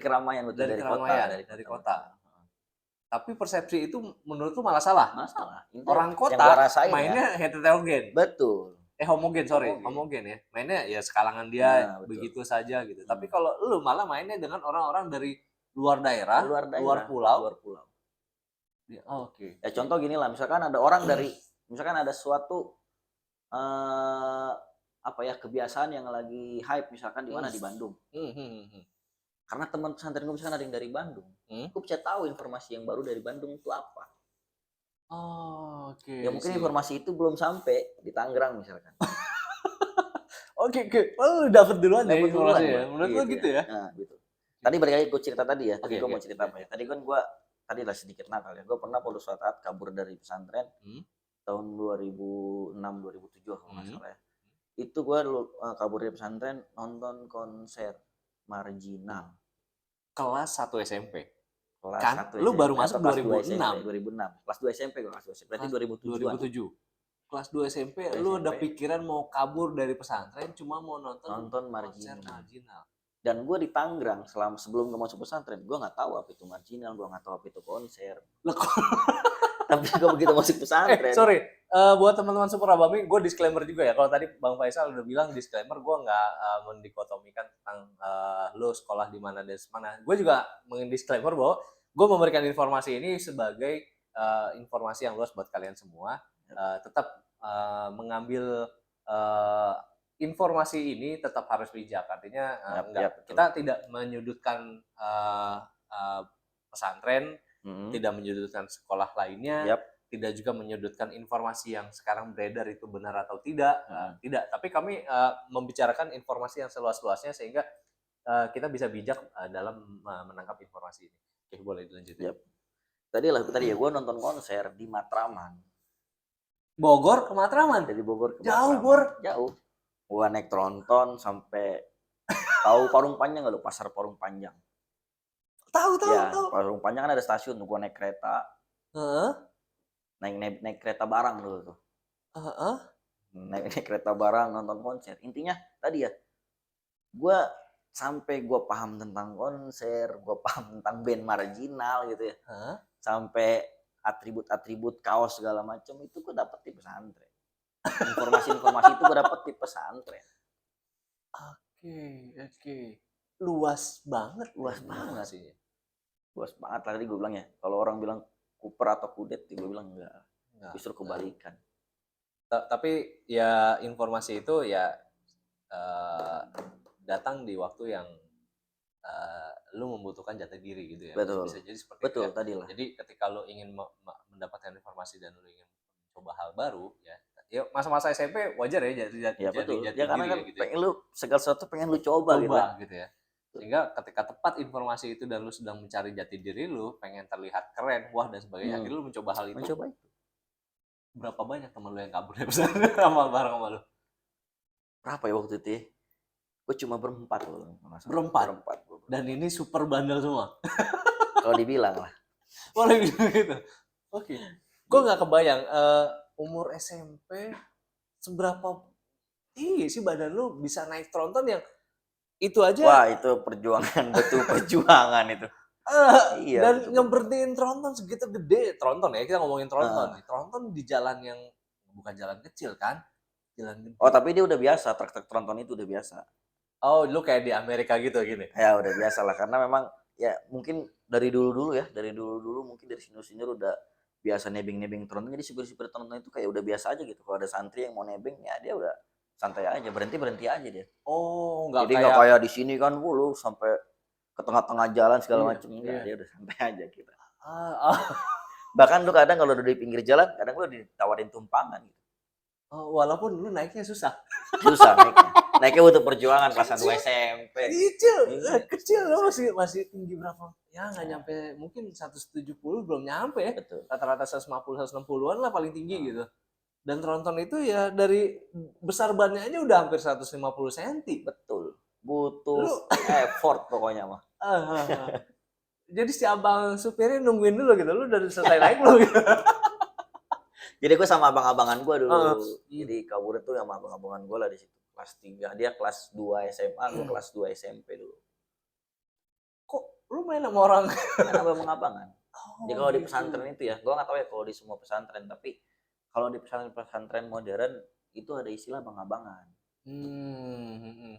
keramaian betul, dari dari kota, keramaian, dari kota. Tapi persepsi itu menurut lu malah salah. Masalah. Orang Yang kota gua rasain ya. mainnya heterogen. Betul. Homogen ya. Mainnya ya sekalangan dia Nah, betul. begitu saja gitu. Tapi kalau lu malah mainnya dengan orang-orang dari luar daerah, luar pulau. Ya, oke. Ya contoh gini lah, misalkan ada orang dari, misalkan ada suatu apa ya kebiasaan yang lagi hype misalkan di mana di Bandung. Karena teman pesantren gue misalkan ada yang dari Bandung, gue bisa tahu informasi yang baru dari Bandung itu apa. Oh, oke. Ya mungkin informasi itu belum sampai di Tangerang misalkan. Oke. Oh, dapat duluan ya informasinya. Menurut lo gitu ya? Nah, gitu. Tadi balik lagi gue cerita tadi ya. Tadi gue mau cerita apa ya? Tadi kan gue tadi lah sedikit nakal ya. Gue pernah pada suatu saat kabur dari pesantren tahun 2006 2007 kalau nggak salah ya. Itu gue kabur dari pesantren nonton konser Marginal. Kelas 1 SMP. Kelas kan 1 lu SMP. baru masuk 2006. 2006. Kelas 2 SMP gue, kelas 2 SMP. Berarti 2007. Kelas 2 SMP lu udah pikiran mau kabur dari pesantren cuma mau nonton Marginal. Dan gue di Tangerang sebelum gue masuk pesantren, gue nggak tahu apa itu Marginal, gue nggak tahu apa itu konser. Tapi gue begitu masuk pesantren. Buat teman-teman Super Abami, gue disclaimer juga ya. Kalau tadi Bang Faisal udah bilang disclaimer, gue nggak mendikotomikan tentang lo sekolah di mana dan semana. Gue juga mendisclaimer bahwa gue memberikan informasi ini sebagai informasi yang luas buat kalian semua. Tetap mengambil informasi ini tetap harus bijak. Artinya kita tidak menyudutkan pesantren, tidak menyudutkan sekolah lainnya, tidak juga menyudutkan informasi yang sekarang beredar itu benar atau tidak, tidak. Tapi kami membicarakan informasi yang seluas-luasnya sehingga kita bisa bijak dalam menangkap informasi ini. Oke, boleh dilanjutin. Tadi ya gue nonton konser di Matraman. Bogor ke Matraman? Dari Bogor ke Jauh, Matraman. Jauh. Gue naik tronton sampai tahu Parung Panjang nggak lu? Pasar Parung Panjang. Tahu. Parung Panjang kan ada stasiun tuh, gue naik kereta. Naik kereta barang dulu tuh. Naik kereta barang nonton konser. Intinya tadi ya, gue sampai gue paham tentang konser, gue paham tentang band Marginal gitu ya. Sampai atribut kaos segala macam itu gue dapet di pesantren. Informasi itu gue dapet di pesantren. Oke. Luas banget sih. Luas banget tadi gue bilang ya. Kalau orang bilang kuper atau kudet, gue bilang enggak. Justru kebalikan. Tapi ya informasi itu ya datang di waktu yang lu membutuhkan jati diri gitu ya. Betul. Bisa jadi seperti itu. Tadi lah. Jadi ketika lu ingin mendapatkan informasi dan lu ingin mencoba hal baru ya masa-masa SMP wajar ya jadi jati karena diri kan gitu. Pengen lu segala sesuatu pengen lu coba gitu ya. Sehingga ketika tepat informasi itu dan lu sedang mencari jati diri lu, pengen terlihat keren, wah dan sebagainya, akhirnya lu mencoba hal itu. Berapa banyak teman lu yang kabur dari pesantren bareng sama lu? Berapa ya waktu itu? Gue cuma berempat loh. Berempat. Dan ini super bandel semua. Kalau dibilang lah. Boleh gitu. Oke. Gue nggak kebayang umur SMP seberapa tinggi sih badan lu bisa naik tronton yang itu aja. Wah, itu perjuangan, betul perjuangan itu. Iya, dan ngeberhentiin tronton segitu gede. Tronton ya, kita ngomongin tronton. Tronton di jalan yang bukan jalan kecil kan? Jalan gede. Oh, tapi dia udah biasa, truk tronton itu udah biasa. Oh, lu kayak di Amerika gitu gini? Ya udah biasa lah, karena memang ya mungkin dari dulu mungkin dari senior udah biasa nebeng tronton. Jadi supir tronton itu kayak udah biasa aja gitu. Kalau ada santri yang mau nebeng ya dia udah santai aja, berhenti aja dia. Oh, jadi nggak kayak di sini kan lu sampai ke tengah-tengah jalan segala macam. Dia udah santai aja kita. Bahkan lu kadang kalau udah di pinggir jalan, kadang lu ditawarin tumpangan gitu. Oh, walaupun lu naiknya susah. Susah naiknya. Naiknya butuh perjuangan kelas 2 SMP. Kecil, Iya, kecil lo SMP. masih tinggi berapa? Ya nggak nyampe, mungkin 170 belum nyampe ya. Betul. Rata-rata 150 160-an lah paling tinggi Ah. gitu. Dan Tronton itu ya dari besar bannya aja udah hampir 150 cm. Betul. Lu Butuh effort pokoknya mah. jadi si abang supirnya nungguin dulu gitu. Lu udah selesai naik belum gitu. Jadi gue sama abang-abangan gue dulu. Heeh. Jadi kabur itu sama abang-abangan gue lah di situ. Kelas 3, dia kelas 2 SMA, gue kelas 2 SMP dulu. Kok lu main sama orang? Kan abang-abangan. Jadi Oh, kalau di gitu. pesantren itu ya, gue nggak tahu ya kalau di semua pesantren, tapi kalau di pesantren modern itu ada istilah abang-abangan.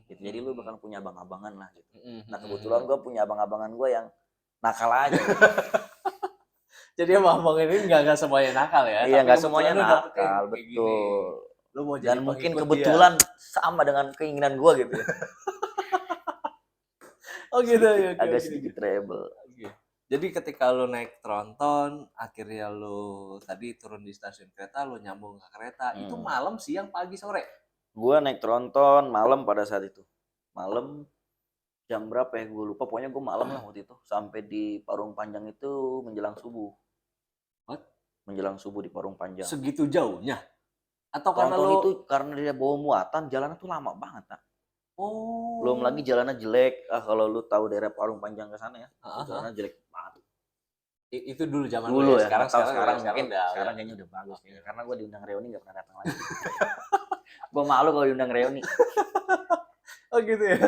Gitu. Jadi lu bakal punya abang-abangan lah gitu. Nah kebetulan gue punya abang-abangan gue yang nakal aja. Gitu. Jadi abang ini nggak semuanya nakal ya? Iya, tapi nggak kebetulan semuanya lu dapet kayak nakal, gini. betul. Lu mau jadi Dan mungkin pengikut kebetulan dia. sama dengan keinginan gue gitu ya. Oh gitu ya. Agak sedikit rebel. Jadi ketika lu naik tronton, akhirnya lu tadi turun di stasiun kereta, lu nyambung ke kereta, itu malam, siang, pagi, sore? Gua naik tronton malam pada saat itu. Malam jam berapa ya? Gue lupa. Pokoknya gue malam lah waktu itu. Sampai di Parung Panjang itu menjelang subuh. What? Menjelang subuh di Parung Panjang. Segitu jauhnya? Atau karena Tronton lu... itu karena dia bawa muatan, jalannya tuh lama banget, Nak. Oh. Belum lagi jalannya jelek. Kalau lu tahu daerah Parung Panjang ke sana ya, jalannya jelek banget. Itu dulu zaman Dulu ya. sekarang mungkin udah, sekarang kayaknya udah bagus kayaknya. Karena gue diundang reuni nggak pernah datang lagi. Gue malu kalau diundang reuni. Oh gitu ya.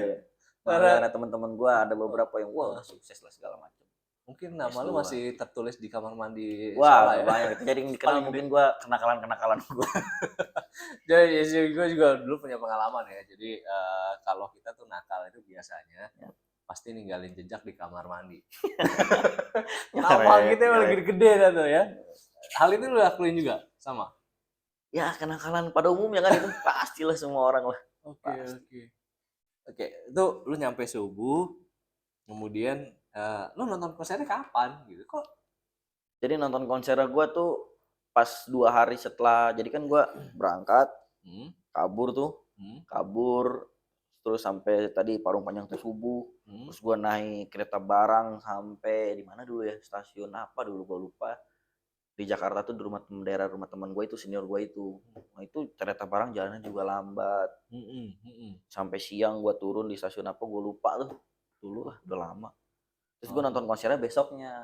Karena teman-teman gue ada beberapa yang wah sukses lah segala macam. Mungkin nama lu masih tertulis di kamar mandi wah sekolah ya. Banyak. Jadi dikenal mungkin gue kenakalan gue. Jadi gue juga dulu punya pengalaman ya. Jadi kalau kita tuh nakal itu biasanya pasti ninggalin jejak di kamar mandi. Nama kita emang gede-gede dah tuh ya. Hal itu lu lakuin juga sama? Ya kenakalan pada umumnya kan itu pastilah semua orang lah. Oke. Itu lu nyampe subuh, kemudian lu nonton konsernya kapan gitu kok? Jadi nonton konser gue tuh pas 2 hari setelah, jadi kan gue berangkat, kabur tuh, kabur terus sampai tadi Parung Panjang tuh subuh, terus gue naik kereta barang sampai di mana dulu ya, stasiun apa dulu gue lupa, di Jakarta tuh di daerah rumah teman gue itu, senior gue itu. Nah itu kereta barang jalannya juga lambat, sampai siang gue turun di stasiun apa gue lupa tuh, dulu lah udah lama. Terus gue nonton konsernya besoknya.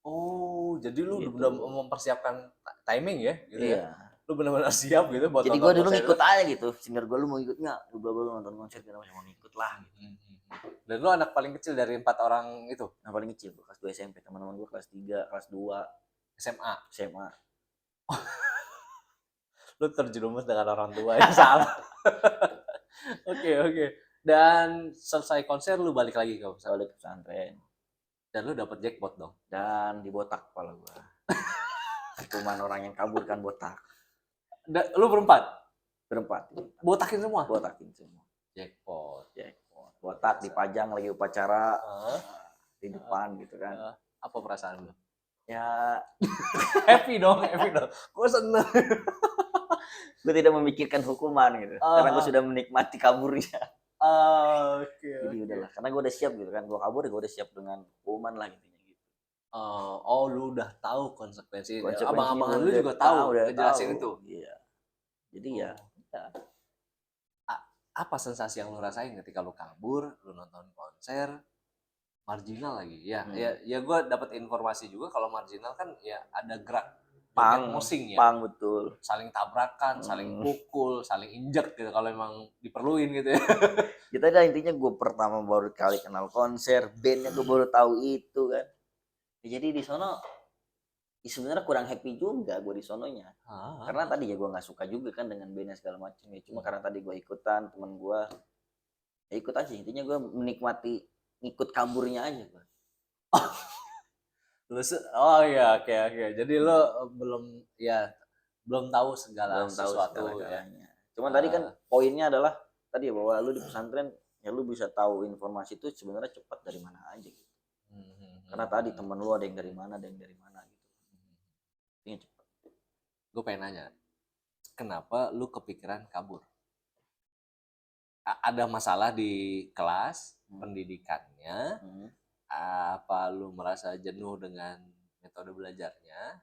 Oh, jadi lu udah mempersiapkan timing ya gitu iya. ya? Lu benar-benar siap gitu buat jadi gue dulu ngikut aja gitu, senior gue, lu mau ikut nggak? Lu nonton konser kita mau ngikut lah gitu. Dan lu anak paling kecil dari 4 orang itu? Nah paling kecil, kelas 2 SMP, teman-teman gue kelas 3, kelas 2 SMA. Lu terjerumus dengan orang tua yang salah. Oke. Dan selesai konser lu balik lagi ke pesantren. Dan lu dapet jackpot dong? Dan dibotak kepala gue. Cuman orang yang kabur kan botak. Lu berempat? Berempat. Botakin semua? Botakin semua. Jackpot. Botak dipajang lagi upacara di depan gitu kan. Apa perasaan lu? Ya happy dong. Gue seneng. Gue tidak memikirkan hukuman gitu. Karena gue sudah menikmati kaburnya. Jadi udahlah, karena gue udah siap gitu kan, gue kabur gue udah siap dengan hukuman lah intinya gitu. Lu udah tahu konsekuensi. Abang-abangan lu juga tahu ngejelasin itu. Iya. Jadi ya. Apa sensasi yang lu rasain ketika lu kabur, lu nonton konser marginal lagi? Ya gue dapat informasi juga kalau marginal kan ya ada gerak mosing ya. Pang betul. Saling tabrakan, saling pukul, saling injek gitu kalau emang diperluin gitu ya. Kita ada intinya gue pertama baru kali kenal konser, bandnya gue baru tahu itu kan. Jadi di sono sebenarnya kurang happy juga gue di sononya. Karena tadi ya gue nggak suka juga kan dengan bandnya segala macam ya. Cuma karena tadi gue ikutan teman gue, ya ikut aja. Intinya gue menikmati ngikut kaburnya aja gue. Oh iya, oke. Jadi lo belum tahu segala sesuatu ya. Cuma tadi kan poinnya adalah tadi ya bahwa lu di pesantren ya lu bisa tahu informasi itu sebenarnya cepat dari mana aja gitu. Karena tadi teman lu ada yang dari mana gitu. Ini cepat. Gue pengen nanya, kenapa lu kepikiran kabur? Ada masalah di kelas, pendidikannya, apa lu merasa jenuh dengan metode belajarnya,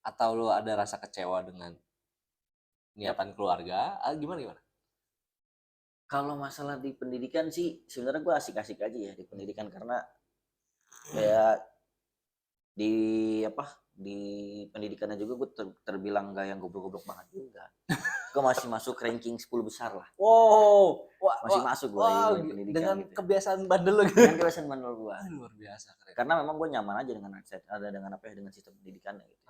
atau lu ada rasa kecewa dengan niatan keluarga? Gimana? Kalau masalah di pendidikan sih sebenarnya gue asik-asik aja ya di pendidikan, karena kayak di di pendidikannya juga gue terbilang gak yang goblok-goblok banget juga. Gue masih masuk ranking 10 besar lah. Wow, Masih masuk gue di pendidikan dengan gitu ya. kebiasaan bandel lu gitu. Dengan kebiasaan bandel gue. Luar biasa keren. Karena memang gue nyaman aja dengan sistem pendidikannya gitu.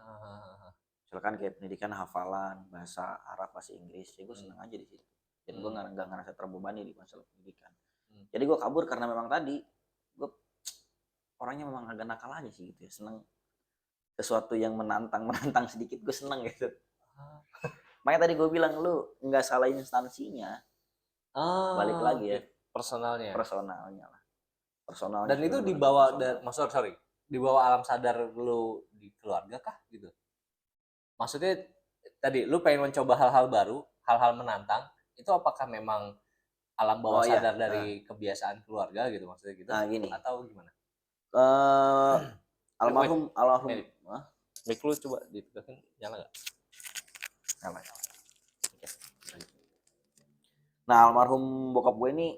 Misalkan kayak pendidikan hafalan, bahasa Arab, bahasa Inggris, ya gue seneng aja di situ. Dan gue nggak ngerasa terbebani di masalah pendidikan. Jadi gue kabur karena memang tadi gue orangnya memang agak nakal aja sih gitu ya, seneng sesuatu yang menantang sedikit gue seneng gitu. Makanya tadi gue bilang lu nggak salah instansinya, balik lagi ya personalnya personalnya dan itu dibawa dibawa alam sadar lu di keluarga kah gitu, maksudnya tadi lu pengen mencoba hal-hal baru, hal-hal menantang, itu apakah memang alam bawah sadar dari kebiasaan keluarga gitu, maksudnya gitu gini. Atau gimana? Almarhum Mic lu coba ditekan, nyala nggak? Nyala. Nah, almarhum bokap gue ini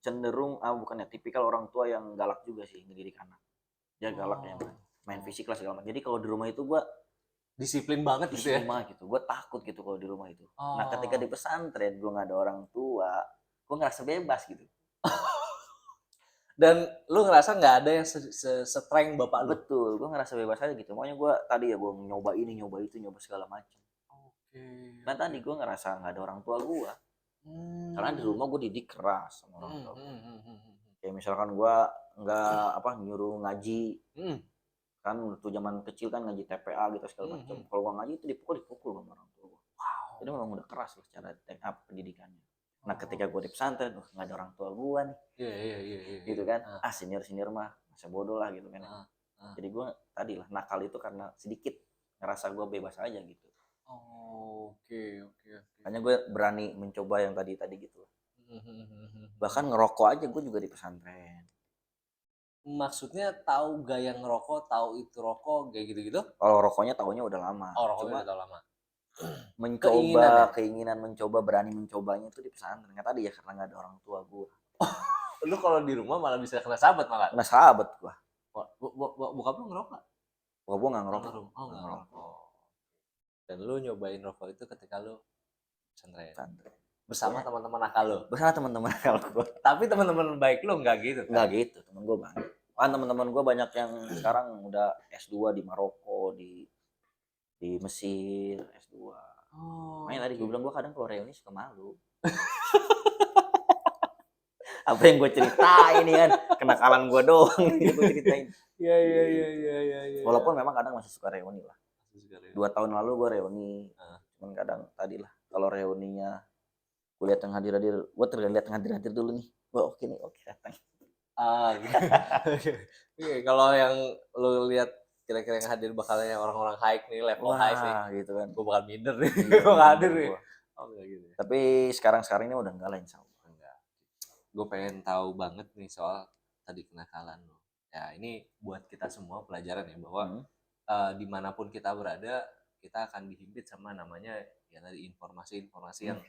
cenderung bukannya tipikal orang tua yang galak juga sih ngedidik anak. Dia galak ya, main fisik lah segala macam. Jadi kalau di rumah itu gue disiplin banget gitu ya. Gitu. Gue takut gitu kalau di rumah itu. Nah, ketika di pesantren gue nggak ada orang tua, gue ngerasa bebas gitu. Dan lu ngerasa nggak ada yang strength bapak lu? Betul, gue ngerasa bebas aja gitu. Makanya gue tadi ya gue nyoba ini, nyoba itu, nyoba segala macam. Nah tadi gue ngerasa nggak ada orang tua gue. Karena di rumah gue didik keras sama orang tua gue. Kayak misalkan gue nggak nyuruh ngaji. Kan waktu zaman kecil kan ngaji TPA gitu segala macam. Kalau gue ngaji itu dipukul sama orang tua gue. Jadi memang udah keras lah cara pendidikannya. Nah ketika gue di pesantren, nggak ada orang tua gue nih. Iya. Gitu kan, senior mah masa bodoh lah gitu kan. Jadi gue tadi lah nakal itu karena sedikit ngerasa gue bebas aja gitu. Oke. Makanya gue berani mencoba yang tadi gitu. Bahkan ngerokok aja gue juga di pesantren. Maksudnya tahu gaya ngerokok, tahu itu rokok, kayak gitu-gitu? Kalau rokoknya tahunya udah lama. Rokoknya udah lama. Mencoba, keinginan mencoba, berani mencobanya itu di pesantren. Nggak tadi ya karena nggak ada orang tua gue. Lu kalau di rumah malah bisa kena sahabat malah? Kena sahabat gue. Bokap lu ngerokok? Bokap gue nggak ngerokok. Nggak ngerokok. Dan lu nyobain rokok itu ketika lu pesantren. Bersama teman-teman nakal lu? Bersama teman-teman nakal gue. Tapi teman-teman baik lu nggak gitu kan? Nggak gitu, teman gue banyak. Kan teman-teman gue banyak yang sekarang udah S2 di Maroko, di Mesir, S2. Makanya tadi gue bilang gue kadang kalau reuni suka malu. Apa yang gue ceritain ini kan kenakalan gue doang gue ceritain. Iya. Walaupun memang kadang masih suka reuni lah. 2 tahun lalu gue reuni. Cuman kadang tadi lah kalau reuninya gue lihat yang hadir, gue terlihat yang hadir dulu nih. Wah oke datang. Gitu. Kalau yang lu lihat kira-kira yang hadir bakalnya orang-orang high nih, level high nih gitu kan. Gue bakal minder nih. Gue gak hadir nih. Gitu. Tapi sekarang ini udah enggak lah insya Allah. Enggak. Gue pengen tahu banget nih soal tadi kenakalan lo. Ya ini buat kita semua pelajaran ya bahwa dimanapun kita berada kita akan dihimpit sama namanya ya tadi informasi-informasi yang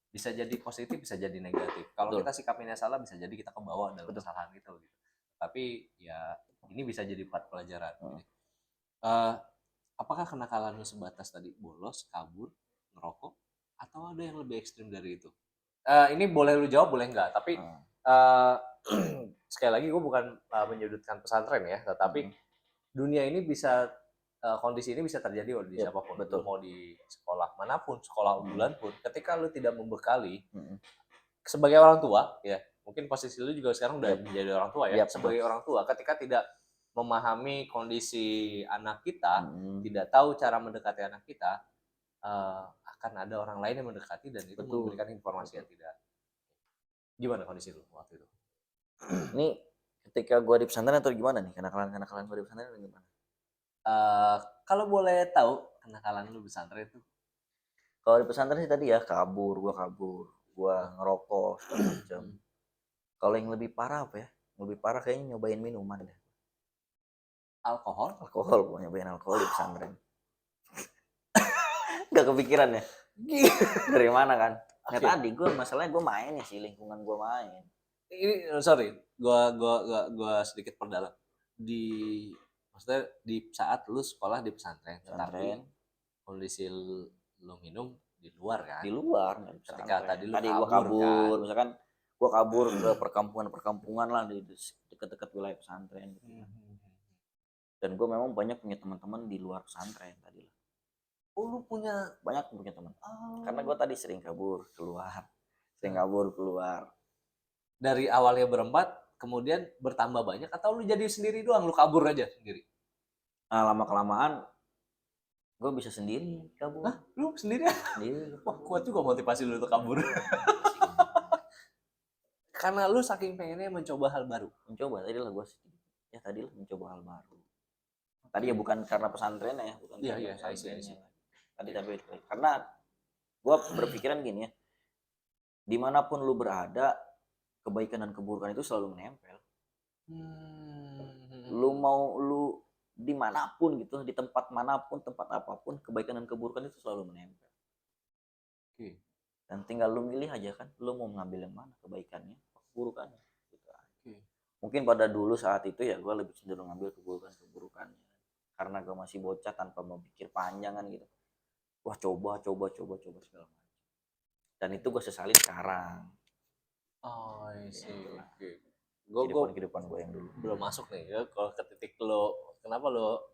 bisa jadi positif, bisa jadi negatif. Kalau kita sikapnya salah, bisa jadi kita kebawa dalam kesalahan itu. Gitu. Tapi ya ini bisa jadi part pelajaran. Apakah kenakalan lu sebatas tadi bolos, kabur, ngerokok, atau ada yang lebih ekstrim dari itu? Ini boleh lu jawab, boleh enggak. Tapi sekali lagi gue bukan menyudutkan pesantren ya, tetapi dunia ini bisa kondisi ini bisa terjadi di siapapun. Betul. Mau di sekolah manapun, sekolah unggulan pun, ketika lu tidak membekali sebagai orang tua, ya mungkin posisi lu juga sekarang udah menjadi orang tua ya. Sebagai orang tua, ketika tidak memahami kondisi anak kita, tidak tahu cara mendekati anak kita, akan ada orang lain yang mendekati dan itu memberikan informasi yang tidak. Gimana kondisi lu waktu itu? Ini ketika gue di pesantren atau gimana nih? Kenakalan gue di pesantren atau gimana? Kalau boleh tahu kenakalan lu pesantren itu? Kalau di pesantren sih tadi ya gua ngerokok segala macam. Kalau yang lebih parah apa ya? Lebih parah kayaknya nyobain minuman deh. Alkohol? Alkohol, gua nyobain alkohol di pesantren. Nggak kepikiran ya? Dari mana kan? Nggak Oke. tadi masalahnya gue main ya sih, lingkungan gue main. Ini sorry, gua sedikit perdalam. Maksudnya di saat lu sekolah di pesantren, tetapi Pesantren kondisi lu minum di luar kan? di luar, nggak di Ketika pesantren. tadi lu Tadi gue kabur kan? kabur, misalkan gue kabur ke perkampungan-perkampungan lah di dekat-dekat wilayah pesantren gitu kan. Dan gue memang banyak punya teman-teman di luar pesantren tadi lah. Oh, lu punya Banyak punya teman. Karena gue tadi sering kabur keluar. dari awalnya berempat, kemudian bertambah banyak atau lu jadi sendiri doang, lu kabur aja sendiri? Nah, lama kelamaan gue bisa sendiri kabur. Hah? Lu sendiri? Sendiri. Wah, kuat juga motivasi lu untuk kabur. Karena lu saking pengennya mencoba hal baru. Mencoba tadi lah gue mencoba hal baru. Tadi ya bukan karena pesantrennya ya, bukan Iya, karena iya, pesantrennya. I see. Tadi tapi karena gue berpikiran gini ya, dimanapun lu berada, kebaikan dan keburukan itu selalu menempel. Lu dimanapun gitu, di tempat manapun, tempat apapun, kebaikan dan keburukan itu selalu menempel. Oke. Dan tinggal lu milih aja kan, lu mau ngambil yang mana, kebaikannya, keburukannya. Gitu. Oke. Mungkin pada dulu saat itu ya gue lebih cenderung ngambil keburukannya. Karena gue masih bocah tanpa memikir panjang kan gitu. Wah coba segala macam. Dan itu gue sesali sekarang. Oh, I see. Itulah. Oke. Kehidupan gue yang dulu. Belum masuk nih ya kalau ke titik lo kenapa lo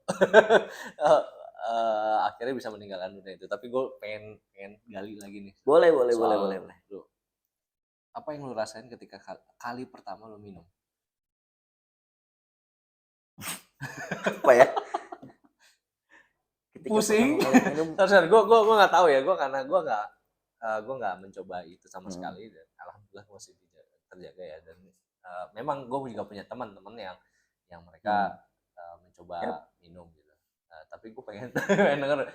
akhirnya bisa meninggalkan dunia itu. Tapi gue pengen gali lagi nih. Boleh. Lo, apa yang lo rasain ketika kali pertama lo minum? Apa ya? Ketika Pusing. pertama kali minum. Sorry, gue nggak tahu ya. Gue nggak mencoba itu sama sekali. Dan alhamdulillah masih terjaga ya. Dan memang gue juga punya teman-teman yang mereka mencoba minum gitu. Tapi gue pengen denger.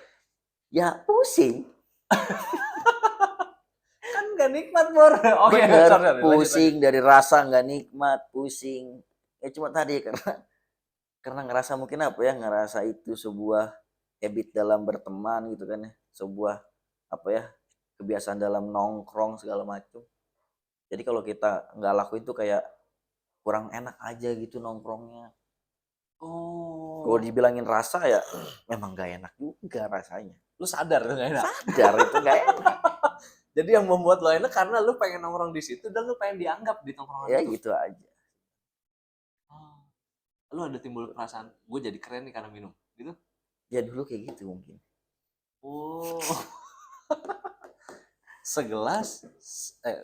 Ya pusing. Kan gak nikmat, Bor. Oke, sorry, pusing lanjut. dari rasa nggak nikmat, pusing. Ya cuma tadi karena ngerasa mungkin apa ya, ngerasa itu sebuah habit dalam berteman gitu kan ya. Sebuah apa ya, kebiasaan dalam nongkrong segala macam. Jadi kalau kita nggak lakuin tuh kayak kurang enak aja gitu nongkrongnya. Oh. Kalau dibilangin rasa ya memang gak enak juga rasanya. Lu sadar tuh gak enak? Sadar itu gak enak. Jadi yang membuat lo enak karena lu pengen nongkrong di situ dan lu pengen dianggap di tongkrongan Ya itu. gitu aja. Oh. Lu ada timbul perasaan gue jadi keren nih karena minum gitu? Ya dulu kayak gitu mungkin. Oh. Segelas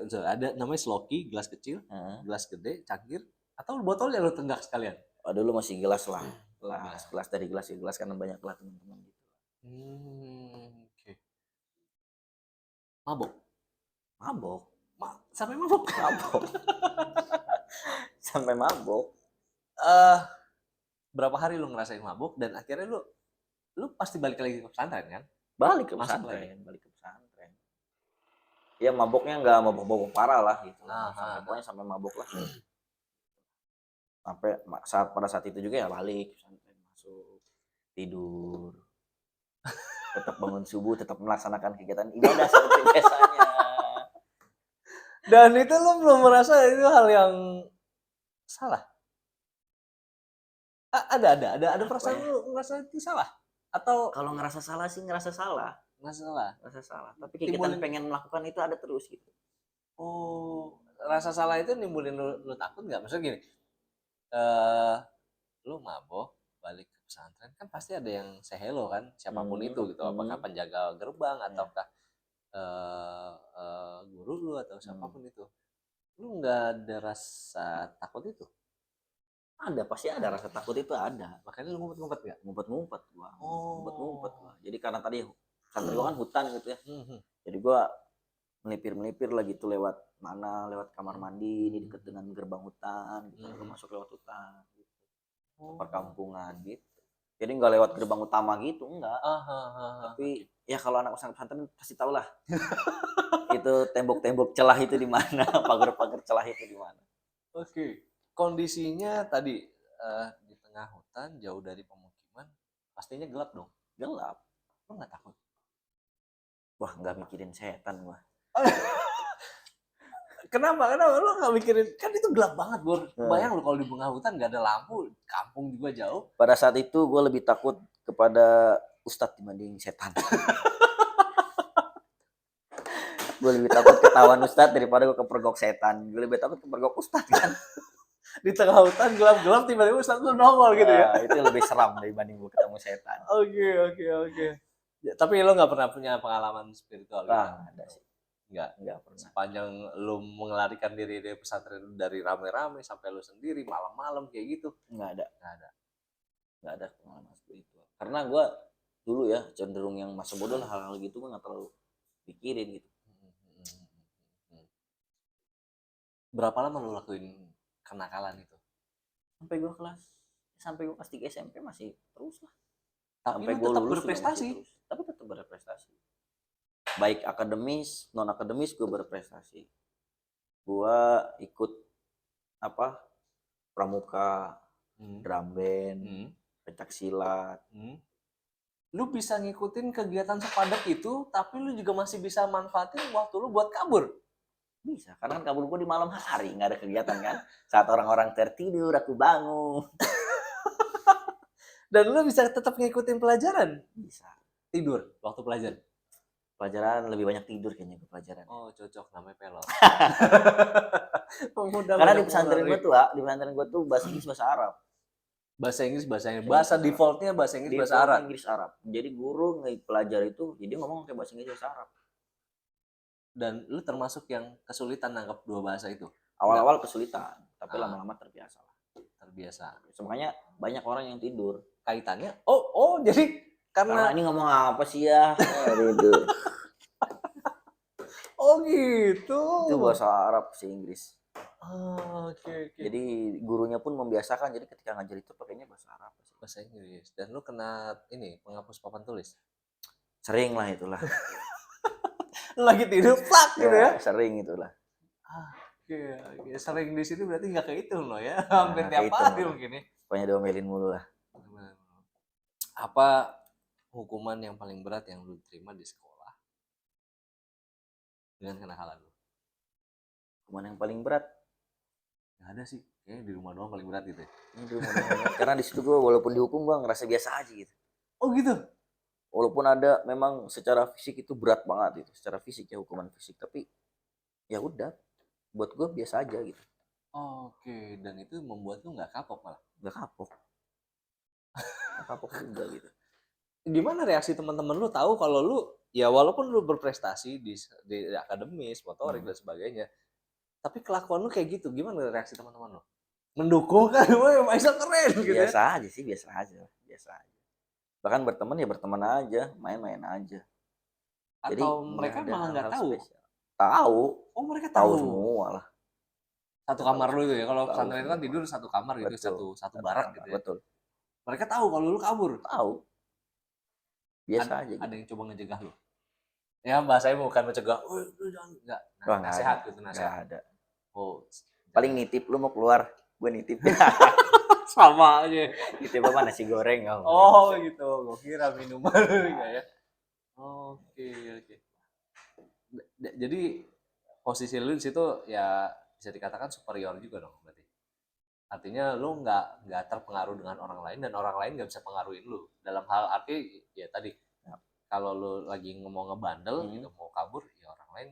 ada namanya sloki, gelas kecil, gelas gede, cangkir, atau botolnya lu tenggak sekalian? Oh, dulu masih gelas lah. Gelas dari gelas ya, gelas karena banyak lah teman-teman gitu. Oke. Mabok. Sampai mabok. Sampai mabok. Berapa hari lu ngerasain mabok dan akhirnya lu pasti balik lagi ke pesantren kan? Balik ke pesantren. Ya maboknya nggak mabok-mabok parah lah gitu. Pokoknya sampai mabok lah. Sampai pada saat itu juga ya balik pesantren, masuk tidur. Tetap bangun subuh, tetap melaksanakan kegiatan ibadah seperti biasanya. Dan itu lu belum merasa itu hal yang salah? Ada perasaan lu ngerasa itu salah? Atau kalau ngerasa salah sih ngerasa salah. Tapi kegiatan pengen melakukan itu ada terus gitu. Oh, rasa salah itu nimbulin lu takut nggak? Maksudnya gini, lu mabok balik ke pesantren kan pasti ada yang say hello kan, siapapun itu gitu. Apakah penjaga gerbang ataukah guru lu atau siapapun itu. Lu nggak ada rasa takut itu? Ada, pasti ada rasa takut itu ada. Makanya lu ngumpet-ngumpet nggak? Ngumpet-ngumpet gua. Ngumpet-ngumpet gua. Jadi karena tadi pesantren gua kan hutan gitu ya. Jadi gua melipir lah gitu lewat kamar mandi di dekat dengan gerbang hutan gitu. Gua masuk lewat hutan gitu. Perkampungan gitu. Jadi nggak lewat gerbang utama gitu, enggak. Tapi ya kalau anak pesantren pasti tahu lah. Itu tembok-tembok celah itu di mana, pagar-pagar celah itu di mana. Oke. Kondisinya tadi di tengah hutan, jauh dari pemukiman, pastinya gelap dong. Gelap. Lo nggak takut? Wah, nggak mikirin setan gua. Kenapa? Kenapa lo nggak mikirin? Kan itu gelap banget, Bor. Nah, Bayang lo kalau di tengah hutan nggak ada lampu, kampung juga jauh. pada saat itu gue lebih takut kepada ustadz dibanding setan. Gue lebih takut ketahuan ustadz daripada gue kepergok setan. Gue lebih takut kepergok ustadz kan. Di tengah hutan gelap-gelap tiba-tiba ustadz lo nongol gitu ya. Nah, itu lebih seram dibanding gue ketemu setan. Oke. Ya, tapi lo nggak pernah punya pengalaman spiritual gitu? Wah, nggak ada sih. Nggak pernah. Sepanjang lo mengelarikan diri dari pesantren dari rame-rame sampai lo sendiri malam-malam kayak gitu? Nggak ada. Nggak Nggak ada pengalaman spiritual. Karena gue dulu ya cenderung yang masa bodoh lah, hal-hal gitu gue nggak terlalu pikirin gitu. Berapa lama lo lakuin kenakalan itu? Sampai gue kelas 3 SMP masih terus lah. Tapi Sampai lo gue tetap lulus berprestasi. terus. Tapi tetap berprestasi. Baik akademis, non akademis gue berprestasi. Gue ikut pramuka, drum band, pencak silat. Lu bisa ngikutin kegiatan sepadat itu, tapi lu juga masih bisa manfaatin waktu lu buat kabur. Bisa, karena kan kabur gue di malam hari, nggak ada kegiatan kan. Saat orang-orang tertidur, aku bangun. Dan lu bisa tetap ngikutin pelajaran. Bisa. Tidur waktu pelajaran. Pelajaran lebih banyak tidur kayaknya ke pelajaran. Oh, cocok, namanya pelor. Karena di pesantren gue tuh bahasa Inggris bahasa Arab. Bahasa Inggris. Bahasa defaultnya bahasa Inggris bahasa Arab. Inggris Arab. Jadi guru pelajar itu jadi ngomong kayak bahasa Inggris bahasa Arab. Dan lu termasuk yang kesulitan nangkap dua bahasa itu? Awal-awal kesulitan, tapi lama-lama terbiasa lah. Terbiasa. Makanya banyak orang yang tidur. Kaitannya? Oh, jadi karena ini ngomong apa sih ya? Gitu. Oh gitu. Itu bahasa Arab sih Inggris. Oke. Jadi gurunya pun membiasakan, jadi ketika ngajar itu pakainya bahasa Arab. Bahasa Inggris. Dan lu kena ini penghapus papan tulis? Sering lah itulah. Lagi tidur plak gitu ya? Sering itulah. Oke. Sering di sini berarti nggak kehitung loh ya? Hampir tiap hari mungkin ya. Pokoknya diomelin mulu lah. Apa hukuman yang paling berat yang lu terima di sekolah dengan kenakalan lu? Hukuman yang paling berat? Nggak ada sih. Kayaknya di rumah doang paling berat gitu ya. Di rumah doang. Karena di situ gue walaupun dihukum gue ngerasa biasa aja gitu. Oh gitu? Walaupun ada memang secara fisik itu berat banget itu, secara fisik ya, hukuman fisik, tapi ya udah buat gue biasa aja gitu. Oke, dan itu membuat lu nggak kapok malah? Nggak kapok. Nggak kapok juga gitu. Gimana reaksi teman-teman lu tahu kalau lu ya walaupun lu berprestasi di akademis, motorik dan sebagainya, tapi kelakuan lu kayak gitu, gimana reaksi teman-teman lu? Mendukung kan? Wah, Faisal keren gitu ya. Biasa aja sih, biasa aja. Bahkan berteman ya berteman aja, main-main aja. Jadi atau mereka malah nggak tahu? Tahu. Oh, mereka tahu semua lah. Satu kamar lu itu ya, kalau pesantren itu kan tidur satu kamar gitu, satu barak gitu ya. Betul. Mereka tahu kalau lu kabur? Tahu. Biasa aja gitu. Ada yang coba ngejegah lu? Ya bahasanya bukan mencegah, lu jangan, enggak. Wah, nasihat gitu, nasihat. Nggak ada. Oh, paling nitip, lu mau keluar, gue nitip. Sama aja. Nitip apa, nasi goreng. Oh gitu, gue kira minuman ya. Oke. Jadi posisi lu di situ ya bisa dikatakan superior juga dong berarti. Artinya lu nggak terpengaruh dengan orang lain dan orang lain nggak bisa pengaruhin lu. Dalam hal arti ya tadi kalau lu lagi mau ngebandel gitu, mau kabur, ya orang lain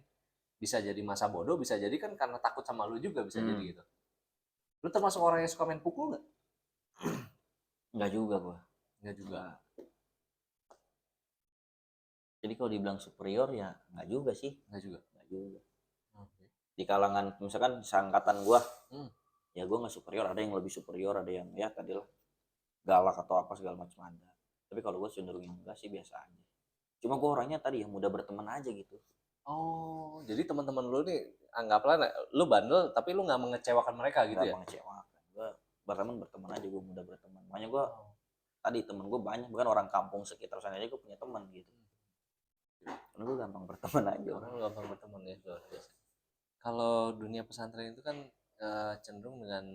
bisa jadi masa bodoh, bisa jadi kan karena takut sama lu juga bisa jadi gitu. Lu termasuk orang yang suka main pukul nggak? Nggak juga gua. Nggak juga. Jadi kalau dibilang superior ya nggak juga sih. Nggak juga. Okay. Di kalangan misalkan seangkatan gua, ya gua nggak superior. Ada yang lebih superior, ada yang ya tadi lah galak atau apa segala macam ada. Tapi kalau gua cenderung yang enggak sih, biasa aja. Cuma gua orangnya tadi yang mudah berteman aja gitu. Oh, jadi teman-teman lu nih anggaplah lu bandel tapi lu nggak mengecewakan mereka gitu ya? Nggak mengecewakan. Gua berteman aja, gua mudah berteman. Makanya gua tadi temen gua banyak, bukan orang kampung sekitar sana aja gua punya teman gitu. Karena gue gampang berteman aja. Orang gampang berteman ya, luar biasa. Kalau dunia pesantren itu kan cenderung dengan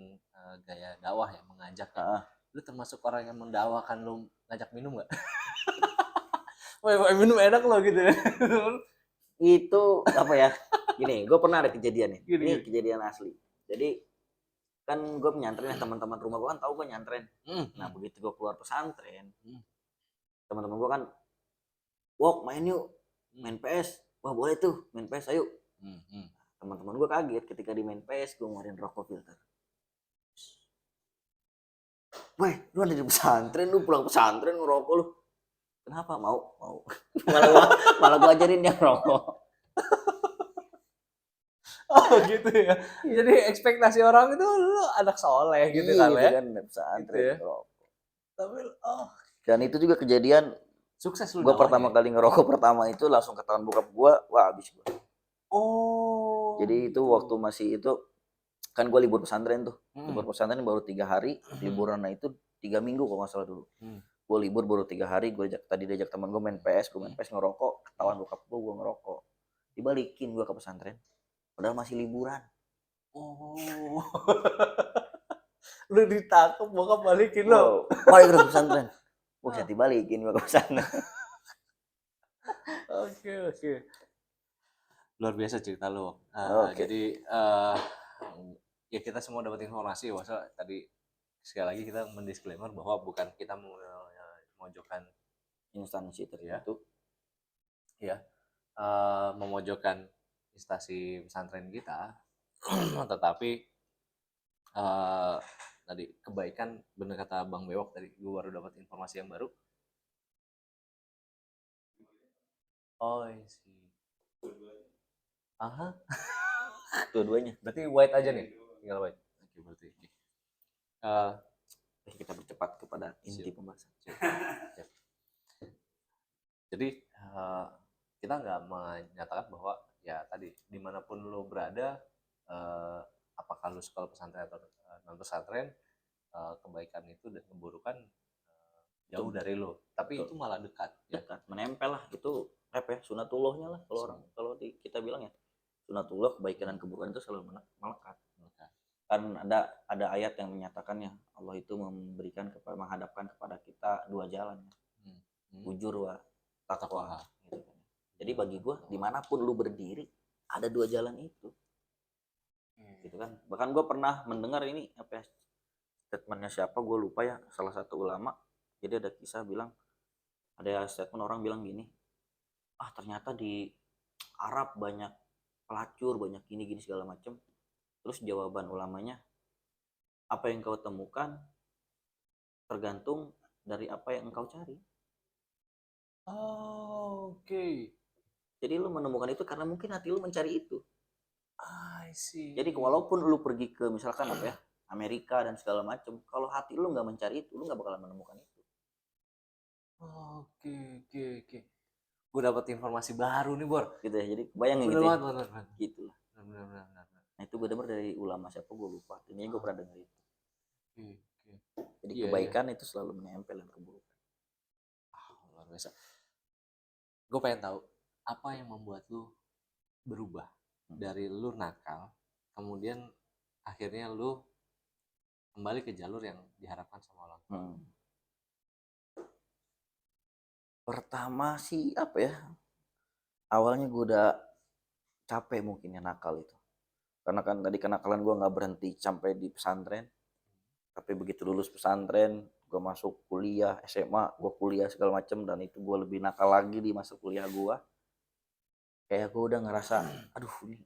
gaya dakwah ya, mengajak ya. Lu termasuk orang yang mendakwakan, lu ngajak minum nggak? Wah, minum enak loh gitu ya. Itu apa ya? Gini, gue pernah ada kejadian nih. Gini, Ini gini. kejadian asli. Jadi kan gue nyantren ya, teman-teman rumah gue kan tahu gue nyantren. Nah begitu gue keluar pesantren, teman-teman gue kan, wok main yuk, main PS. Wah boleh tuh, main PS ayo. Teman-teman gue kaget ketika di main PS gue ngeluarin rokok filter. Weh, lu ada di pesantren, lu pulang pesantren ngerokok lu. Kenapa? Mau. malah gue ajarin dia ngerokok. Oh gitu ya. Jadi ekspektasi orang itu lu anak soleh gitu kan ya. Kan pesantren Gitu ya. ngerokok. Tapi Dan itu juga kejadian sukses lu gue pertama dakwahnya. kali ngerokok pertama itu langsung ketahuan bokap gue, wah habis gue. Oh. Jadi itu gitu. waktu masih itu kan gue libur pesantren tuh. Libur pesantren baru 3 hari, liburannya itu 3 minggu kalau nggak salah dulu. Gue libur baru 3 hari, tadi diajak teman gue main PS, gue main PS ngerokok, ketahuan bokap gue ngerokok. Dibalikin gue ke pesantren. Padahal masih liburan. Oh. Lu ditangkap bokap balikin lo. Balik ke pesantren. Buset dibalikin gue ke pesantren. Oke. Luar biasa cerita lo. Jadi ya kita semua dapat informasi bahwa tadi sekali lagi kita mendisklaimer bahwa bukan kita memojokkan Instansi tertentu. Ya. Memojokkan instansi pesantren kita, tetapi tadi kebaikan, bener kata Bang Bewok tadi, gue baru dapat informasi yang baru. Oh sih. Aha. Dua-duanya. Berarti white aja nih, tinggal white. Oke, berarti. Kita bercepat kepada inti pembahasan. Jadi kita nggak menyatakan bahwa ya tadi dimanapun lo berada, apakah lo sekolah pesantren atau non pesantren, kebaikan itu dan keburukan jauh dari lo, tapi itu malah dekat, menempel lah. Itu apa ya, sunatullahnya lah kalau orang, kalau kita bilang ya sunatullah, kebaikan dan keburukan itu selalu melekat. Kan ada ayat yang menyatakannya Allah itu menghadapkan kepada kita dua jalan, bujur wa taqwa gitu kan. Jadi bagi gue dimanapun lu berdiri ada dua jalan itu gitu kan. Bahkan gue pernah mendengar ini apa ya, statementnya siapa gue lupa ya, salah satu ulama. Jadi ada kisah bilang, ada statement orang bilang gini, ternyata di Arab banyak pelacur, banyak gini segala macam. Terus jawaban ulamanya, apa yang kau temukan tergantung dari apa yang engkau cari. Oke. Jadi lu menemukan itu karena mungkin hati lu mencari itu. I see. Jadi walaupun lu pergi ke misalkan apa ya, Amerika dan segala macam, kalau hati lu nggak mencari itu, lu nggak bakalan menemukan itu. Oke. Gue dapat informasi baru nih, Bor. Gitu ya, jadi bayangin gitu ya. Gitu lah. Benar. Nah itu gue denger dari ulama siapa gue lupa. Ini gue pernah denger itu. Oke. Jadi kebaikan itu selalu menempel dan keburukan. Luar biasa. Gue pengen tahu apa yang membuat lu berubah dari lu nakal, kemudian akhirnya lu kembali ke jalur yang diharapkan sama orang. Pertama sih apa ya, awalnya gue udah capek mungkin ya nakal itu, karena kan tadi kenakalan gue nggak berhenti sampai di pesantren. Tapi begitu lulus pesantren, gue masuk kuliah SMA, gue kuliah segala macem, dan itu gue lebih nakal lagi di masa kuliah gue. Kayak gue udah ngerasa, aduh ini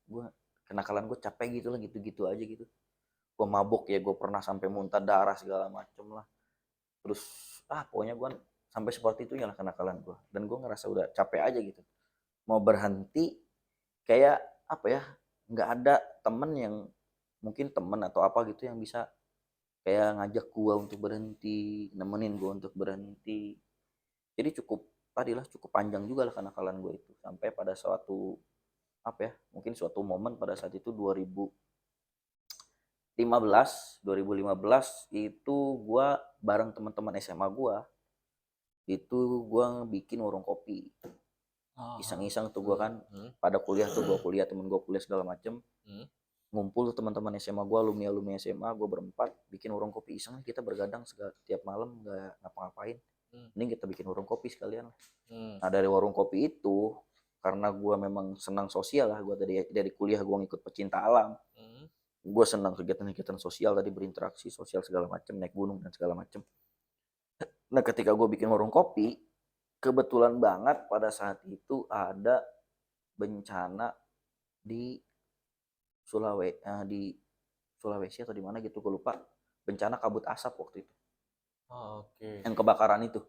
gue kenakalan gue capek gitu lah, gitu aja gitu. Gue mabuk ya, gue pernah sampai muntah darah segala macem lah. Terus pokoknya gue sampai seperti itu ya lah kenakalan gue. Dan gue ngerasa udah capek aja gitu, mau berhenti. Kayak apa ya, nggak ada temen yang mungkin temen atau apa gitu yang bisa kayak ngajak gue untuk berhenti, nemenin gue untuk berhenti. Jadi cukup panjang juga lah kenakalan gue itu, sampai pada suatu apa ya, mungkin suatu momen pada saat itu 2015 itu gue bareng teman-teman SMA gue itu gue bikin warung kopi. Oh, Iseng-iseng tuh gue kan hmm, pada kuliah tuh, gue kuliah, temen gue kuliah segala macem, hmm, ngumpul tuh teman-teman SMA gue, alumni SMA gue berempat bikin warung kopi iseng, kita bergadang tiap malam nggak ngapa-ngapain, hmm, mending kita bikin warung kopi sekalian. hmm, Nah dari warung kopi itu, karena gue memang senang sosial lah, gue dari kuliah gue ngikut pecinta alam, hmm, gue senang kegiatan-kegiatan sosial tadi, berinteraksi sosial segala macam, naik gunung dan segala macam. Nah ketika gue bikin warung kopi, kebetulan banget pada saat itu ada bencana di di Sulawesi atau di mana gitu gue lupa, bencana kabut asap waktu itu, oke, yang kebakaran itu,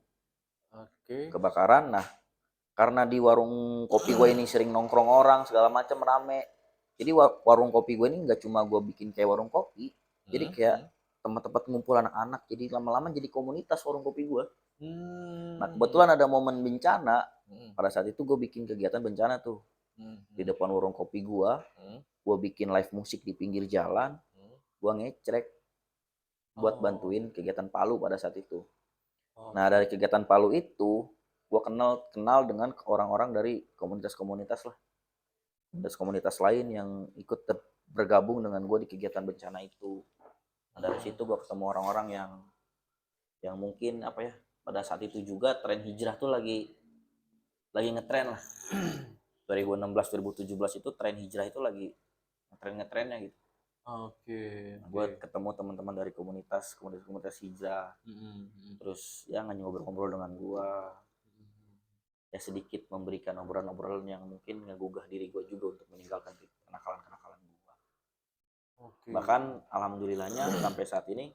oke, kebakaran. Nah karena di warung kopi gue ini sering nongkrong orang segala macam rame, jadi warung kopi gue ini nggak cuma gue bikin kayak warung kopi, jadi hmm, kayak hmm, tempat-tempat ngumpul anak-anak, jadi lama-lama jadi komunitas warung kopi gue. Nah hmm, kebetulan ada momen bencana, hmm, pada saat itu gue bikin kegiatan bencana tuh hmm, di hmm, depan warung kopi hmm, gue bikin live musik di pinggir jalan, hmm. gue ngecrek buat Oh, bantuin kegiatan Palu pada saat itu. Nah oke. dari kegiatan Palu itu gue kenal kenal dengan orang-orang dari komunitas-komunitas lah, komunitas lain yang ikut bergabung dengan gue di kegiatan bencana itu. Nah dari Hmm, situ gue ketemu orang-orang yang mungkin apa ya, pada saat itu juga tren hijrah tuh lagi ngetren lah. 2016 2017 itu tren hijrah itu lagi ngetrennya gitu. oke, Nah, gue oke. ketemu teman-teman dari komunitas hijrah, Hmm, hmm, terus ya ngobrol-ngobrol dengan gue, hmm. ya sedikit memberikan obrolan-obrolan yang mungkin ngegugah diri gue juga untuk meninggalkan kenakalan-kenakalan gue. Oke. Bahkan alhamdulillahnya sampai saat ini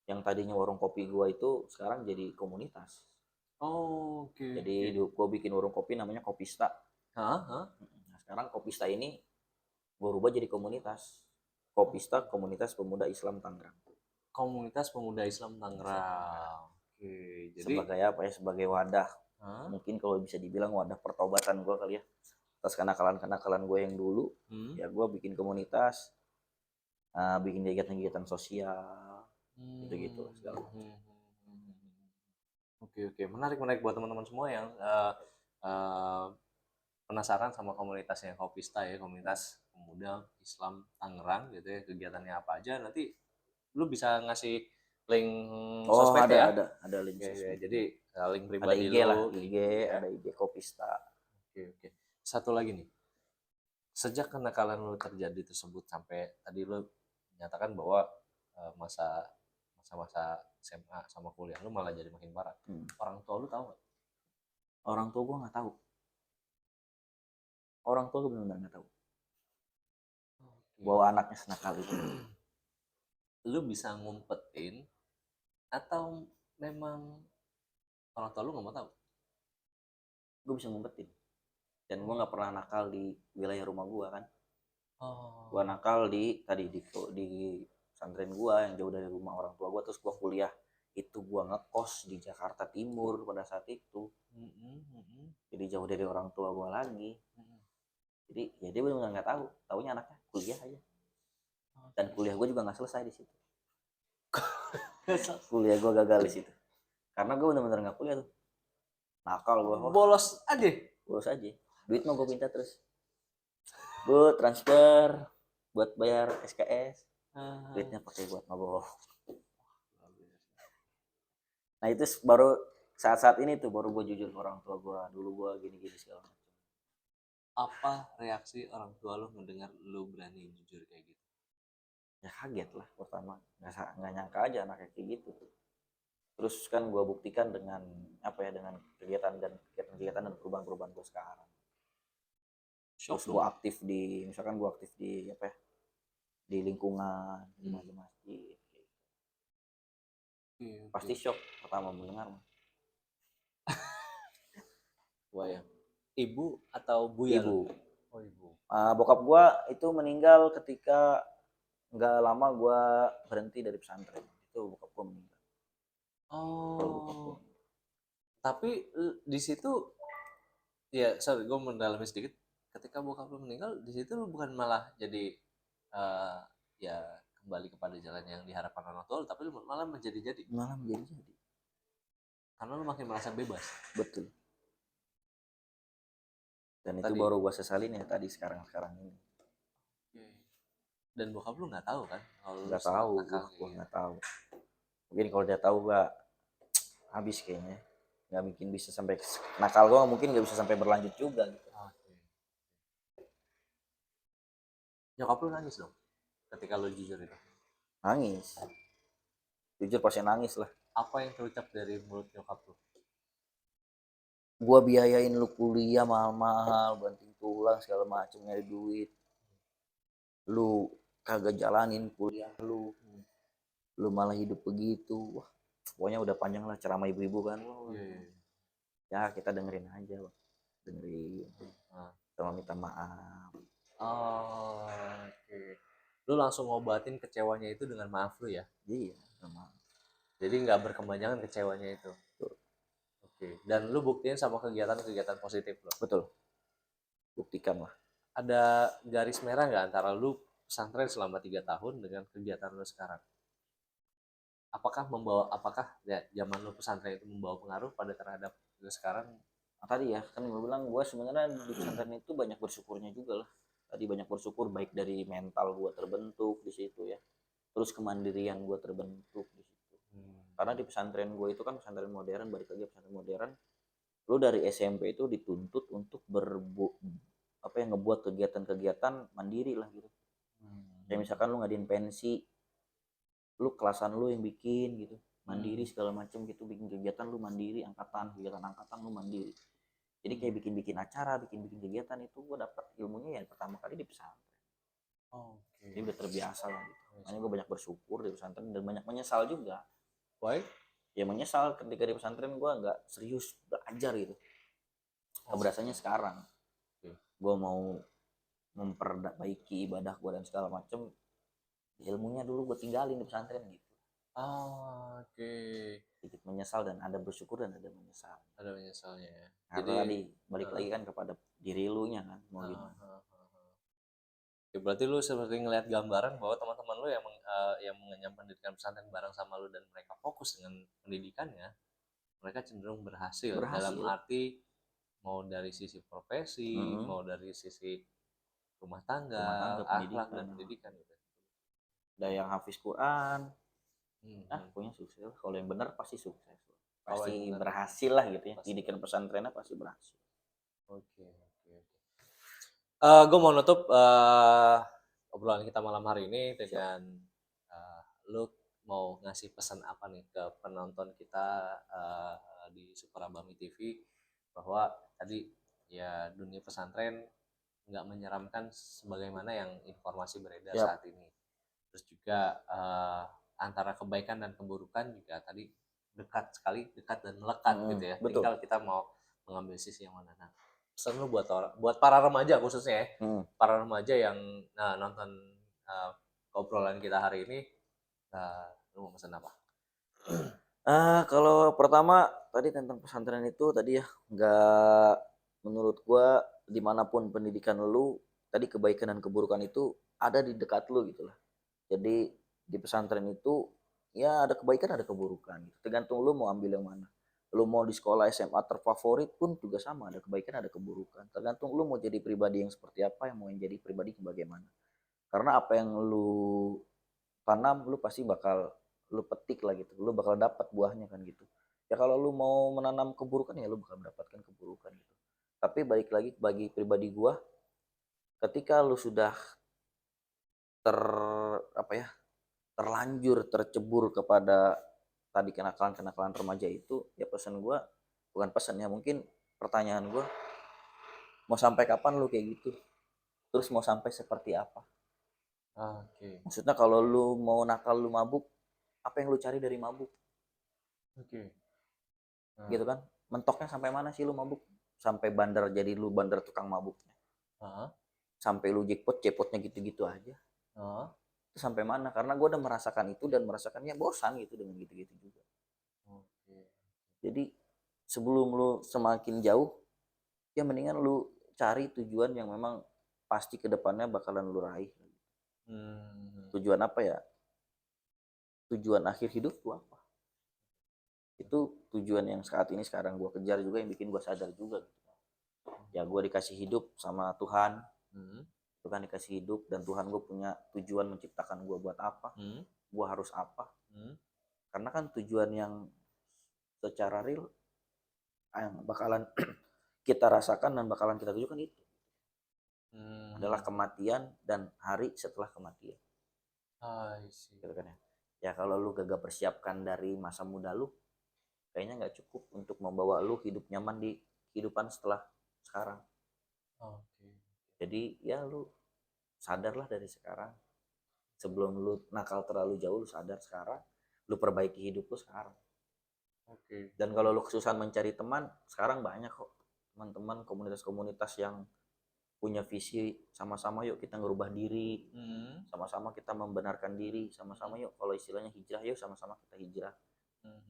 yang tadinya warung kopi gue itu sekarang jadi komunitas. Oke, Jadi oke. gue bikin warung kopi namanya Kopista. Hah, hah? Nah, sekarang Kopista ini gue rubah jadi komunitas. Kopista, Oke. Komunitas Pemuda Islam Tangerang. Komunitas Pemuda Islam Islam Tangerang. Tangerang. Oke, jadi, Sebagai apa ya? Sebagai wadah. hah? Mungkin kalau bisa dibilang wadah pertobatan gue kali ya. Atas kenakalan-kenakalan gue yang dulu, Hmm? ya gue bikin komunitas, bikin kegiatan-kegiatan sosial, gitu-gitu Hmm, segala hmm, macam. hmm, hmm, hmm. Oke, oke. Menarik, menarik buat teman-teman semua yang eh, penasaran sama komunitasnya Kopista ya, komunitas pemuda Islam Tangerang gitu ya, kegiatannya apa aja. Nanti lu bisa ngasih link Oh, sosmednya ya. ada link Oke, ya, sosmednya. jadi link Ada pribadi IG lah, lu, IG, IG ya. ada IG Kopista. Oke, oke. Satu lagi nih, sejak kenakalan lu terjadi tersebut sampai tadi lu menyatakan bahwa masa masa-masa SMA sama kuliah lu malah jadi makin parah. Hmm. Orang tua lu tahu nggak? Orang tua gue nggak tahu. Orang tua gue benar-benar nggak tahu bahwa Oke. anaknya senakal itu. Lu bisa ngumpetin atau memang orang tua lu nggak mau tahu? Gue bisa ngumpetin. Dan gue nggak pernah nakal di wilayah rumah gue kan. Gue Oh, nakal di pesantren gue yang jauh dari rumah orang tua gue, terus gue kuliah itu gue ngekos di Jakarta Timur pada saat itu, jadi jauh dari orang tua gue lagi. Jadi ya dia benar-benar nggak tahu, taunya anaknya kuliah aja, dan kuliah gue juga nggak selesai di situ. Kuliah gue gagal di situ karena gue benar-benar nggak kuliah tuh, nakal gue. Wah, bolos aja. bolos aja, duit mau gue minta terus, bu transfer buat bayar SKS, Ah, duitnya pakai buat mabok. Nah itu baru saat-saat ini tuh baru gue jujur ke orang tua gue, dulu gue gini-gini segala macam. apa reaksi orang tua lu mendengar lu berani jujur kayak gitu? Ya kaget lah pertama, nggak nyangka aja anaknya kayak gitu. Terus kan gue buktikan dengan apa ya, dengan kegiatan dan perubahan-perubahan gue sekarang. Terus Shock gue dong. aktif di, misalkan gue aktif di apa ya, di lingkungan, di Hmm. masjid. Oke, oke. Pasti shock pertama mendengar. Wah ya. Ibu atau Buya lu? Ibu, Oh, ibu. bokap gue itu meninggal ketika nggak lama gue berhenti dari pesantren. Itu bokap gue meninggal. Kalau bokap gue Oh, tapi di situ ya, sorry, gue mendalami sedikit. Ketika bokap lu meninggal, di situ lu bukan malah jadi eh, ya kembali kepada jalan yang diharapkan orang tua lu, tapi lu malah menjadi-jadi malah menjadi jadi. karena lu makin merasa bebas. Betul. Dan itu Tadi. baru gue sesalin ya tadi sekarang ini. Dan bokap lu nggak tahu kan kalau lu Nggak sempat tahu, nakal gue kayak gitu? nggak tahu. Mungkin kalau dia tahu gue habis kayaknya. Nggak mungkin bisa sampai nakal gue, mungkin nggak bisa sampai berlanjut juga gitu. Oke. Nyokap lu nangis dong ketika lu jujur itu? Nangis, jujur pasti nangis lah. Apa yang terucap dari mulut nyokap lu? Gua biayain lu kuliah mahal-mahal, banting tulang segala macem nyari duit, lu kagak jalanin kuliah lu malah hidup begitu. Wah, pokoknya udah panjang lah ceramah ibu-ibu kan. Iya. Ya kita dengerin aja, Bang. Dengerin Ah. sama minta maaf. Oh, oke. Lu langsung ngobatin kecewanya itu dengan maaf lu ya? Iya, sama. Jadi nggak berkepanjangan kecewanya itu. Oke. Dan lu buktiin sama kegiatan-kegiatan positif lo. Betul, buktikan lah. Ada garis merah nggak antara lu pesantren selama 3 tahun dengan kegiatan lu sekarang? Apakah ya zaman lu pesantren itu membawa pengaruh pada terhadap lu sekarang? Nah, tadi ya kan gue bilang gue sebenarnya di pesantren itu banyak bersyukurnya juga lah. Tadi banyak bersyukur baik dari mental gue terbentuk di situ ya, terus kemandirian gue terbentuk di situ. Karena di pesantren gue itu kan pesantren modern, balik lagi pesantren modern, lu dari SMP itu dituntut untuk apa yang ngebuat kegiatan-kegiatan mandiri lah gitu. Kayak misalkan lu ngadain pensi, lu kelasan lu yang bikin gitu, mandiri segala macem gitu, bikin kegiatan lu mandiri, kegiatan angkatan lu mandiri. Jadi kayak bikin acara, bikin kegiatan itu gue dapat ilmunya ya pertama kali di pesantren. Oke. Jadi udah terbiasa lah gitu. Makanya gue banyak bersyukur di pesantren dan banyak menyesal juga. Why? Ya menyesal ketika di pesantren gue nggak serius belajar gitu. Keberasanya sekarang gue mau memperbaiki ibadah gue dan segala macem, ilmunya dulu gue tinggalin di pesantren gitu. Oke. Sedikit menyesal dan ada bersyukur dan ada menyesal. Ada menyesalnya ya. Karena tadi balik lagi kan kepada diri lu nya kan mau gimana. Ya, berarti lu seperti ngelihat gambaran bahwa teman-teman lu yang mengenyam pendidikan pesantren bareng sama lu dan mereka fokus dengan pendidikannya, mereka cenderung berhasil dalam arti mau dari sisi profesi, mau dari sisi rumah tangga, akhlak dan pendidikan gitu. Ada yang hafiz Quran, pokoknya sukses. Kalau yang benar pasti sukses, pasti berhasil lah gitu ya. Pendidikan pesantrennya pasti berhasil. Oke. Gue mau nutup obrolan kita malam hari ini dengan lu mau ngasih pesan apa nih ke penonton kita di Super Abami TV, bahwa tadi ya dunia pesantren nggak menyeramkan sebagaimana yang informasi beredar saat ini. Terus juga antara kebaikan dan keburukan juga tadi dekat dan melekat gitu ya. Tinggal kita mau mengambil sisi yang mana. Nah, pesan lu buat para remaja khususnya ya, para remaja yang nonton obrolan kita hari ini, lu mau pesan apa? Kalau pertama tadi tentang pesantren itu tadi ya, nggak, menurut gua dimanapun pendidikan lu, tadi kebaikan dan keburukan itu ada di dekat lu gitu lah. Jadi di pesantren itu ya ada kebaikan ada keburukan, tergantung lu mau ambil yang mana. Lu mau di sekolah SMA terfavorit pun juga sama, ada kebaikan ada keburukan, tergantung lu mau jadi pribadi yang seperti apa, yang mau jadi pribadi bagaimana. Karena apa yang lu tanam lu pasti bakal lu petik lah gitu, lu bakal dapat buahnya kan gitu ya. Kalau lu mau menanam keburukan ya lu bakal mendapatkan keburukan gitu. Tapi balik lagi bagi pribadi gua, ketika lu sudah terlanjur tercebur kepada tadi kenakalan remaja itu, ya pesan gua, bukan pesan ya, mungkin pertanyaan gua, mau sampai kapan lu kayak gitu, terus mau sampai seperti apa? Maksudnya kalau lu mau nakal, lu mabuk, apa yang lu cari dari mabuk? Gitu kan, mentoknya sampai mana sih lu mabuk? Sampai bandar, jadi lu bandar tukang mabuknya, sampai lu jackpotnya gitu-gitu aja. Itu sampai mana? Karena gue udah merasakan itu dan merasakannya bosan gitu dengan gitu-gitu juga. Jadi sebelum lu semakin jauh, ya mendingan lu cari tujuan yang memang pasti kedepannya bakalan lu raih. Tujuan apa ya? Tujuan akhir hidup lu apa? Itu tujuan yang saat ini sekarang gue kejar juga, yang bikin gue sadar juga gitu. Ya gue dikasih hidup sama Tuhan, Hmm. Tuhan dikasih hidup dan Tuhan gue punya tujuan menciptakan gue buat apa, Hmm. gue harus apa. Hmm. Karena kan tujuan yang secara real yang bakalan kita rasakan dan bakalan kita tujukan itu adalah Hmm. kematian dan hari setelah kematian. I see. Gitu kan ya. Ya kalau lu gak persiapkan dari masa muda lu, kayaknya nggak cukup untuk membawa lu hidup nyaman di kehidupan setelah sekarang. Oke. Jadi ya lu sadarlah dari sekarang. Sebelum lu nakal terlalu jauh, lu sadar sekarang. Lu perbaiki hidup lu sekarang. Oke. Dan kalau lu kesusahan mencari teman, sekarang banyak kok teman-teman komunitas-komunitas yang punya visi sama-sama yuk kita ngerubah diri, Hmm. sama-sama kita membenarkan diri, sama-sama yuk kalau istilahnya hijrah yuk sama-sama kita hijrah.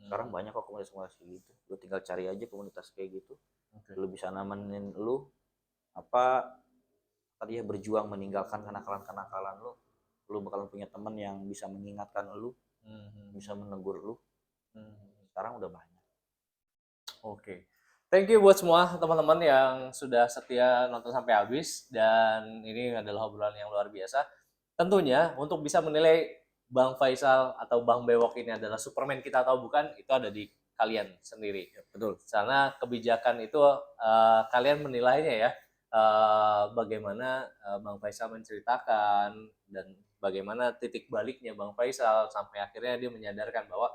Sekarang Hmm. banyak kok komunitas-komunitas kayak gitu. Lu tinggal cari aja komunitas kayak gitu. Oke. Lu bisa nemenin lu apa tadi ya berjuang meninggalkan kenakalan-kenakalan lu. Lu bakalan punya teman yang bisa mengingatkan lu, Hmm. bisa menegur lu. Hmm. Sekarang udah banyak. Oke. Thank you buat semua teman-teman yang sudah setia nonton sampai habis dan ini adalah obrolan yang luar biasa. Tentunya untuk bisa menilai Bang Faisal atau Bang Bewok ini adalah Superman kita atau bukan itu ada di kalian sendiri. Ya, betul. Karena kebijakan itu kalian menilainya ya. Bagaimana Bang Faisal menceritakan dan bagaimana titik baliknya Bang Faisal sampai akhirnya dia menyadarkan bahwa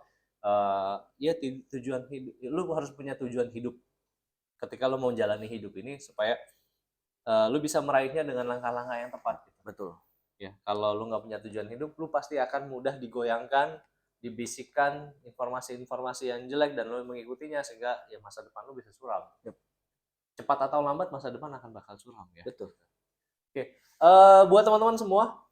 ya tujuan hidup lu harus punya tujuan hidup ketika lu mau jalani hidup ini supaya lu bisa meraihnya dengan langkah-langkah yang tepat gitu. Betul. Ya, kalau lu nggak punya tujuan hidup, lu pasti akan mudah digoyangkan, dibisikkan informasi-informasi yang jelek dan lu mengikutinya sehingga ya masa depan lu bisa suram. Yep. Cepat atau lambat masa depan akan bakal suram ya. Betul. Oke, buat teman-teman semua,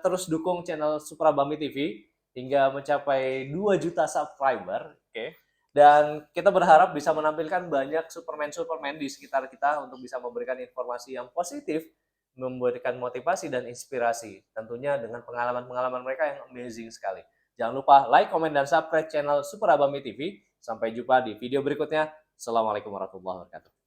terus dukung channel Suprabami TV hingga mencapai 2 juta subscriber, oke. Dan kita berharap bisa menampilkan banyak Superman-Superman di sekitar kita untuk bisa memberikan informasi yang positif, memberikan motivasi dan inspirasi. Tentunya dengan pengalaman-pengalaman mereka yang amazing sekali. Jangan lupa like, komen, dan subscribe channel Suprabami TV. Sampai jumpa di video berikutnya. Assalamualaikum warahmatullahi wabarakatuh.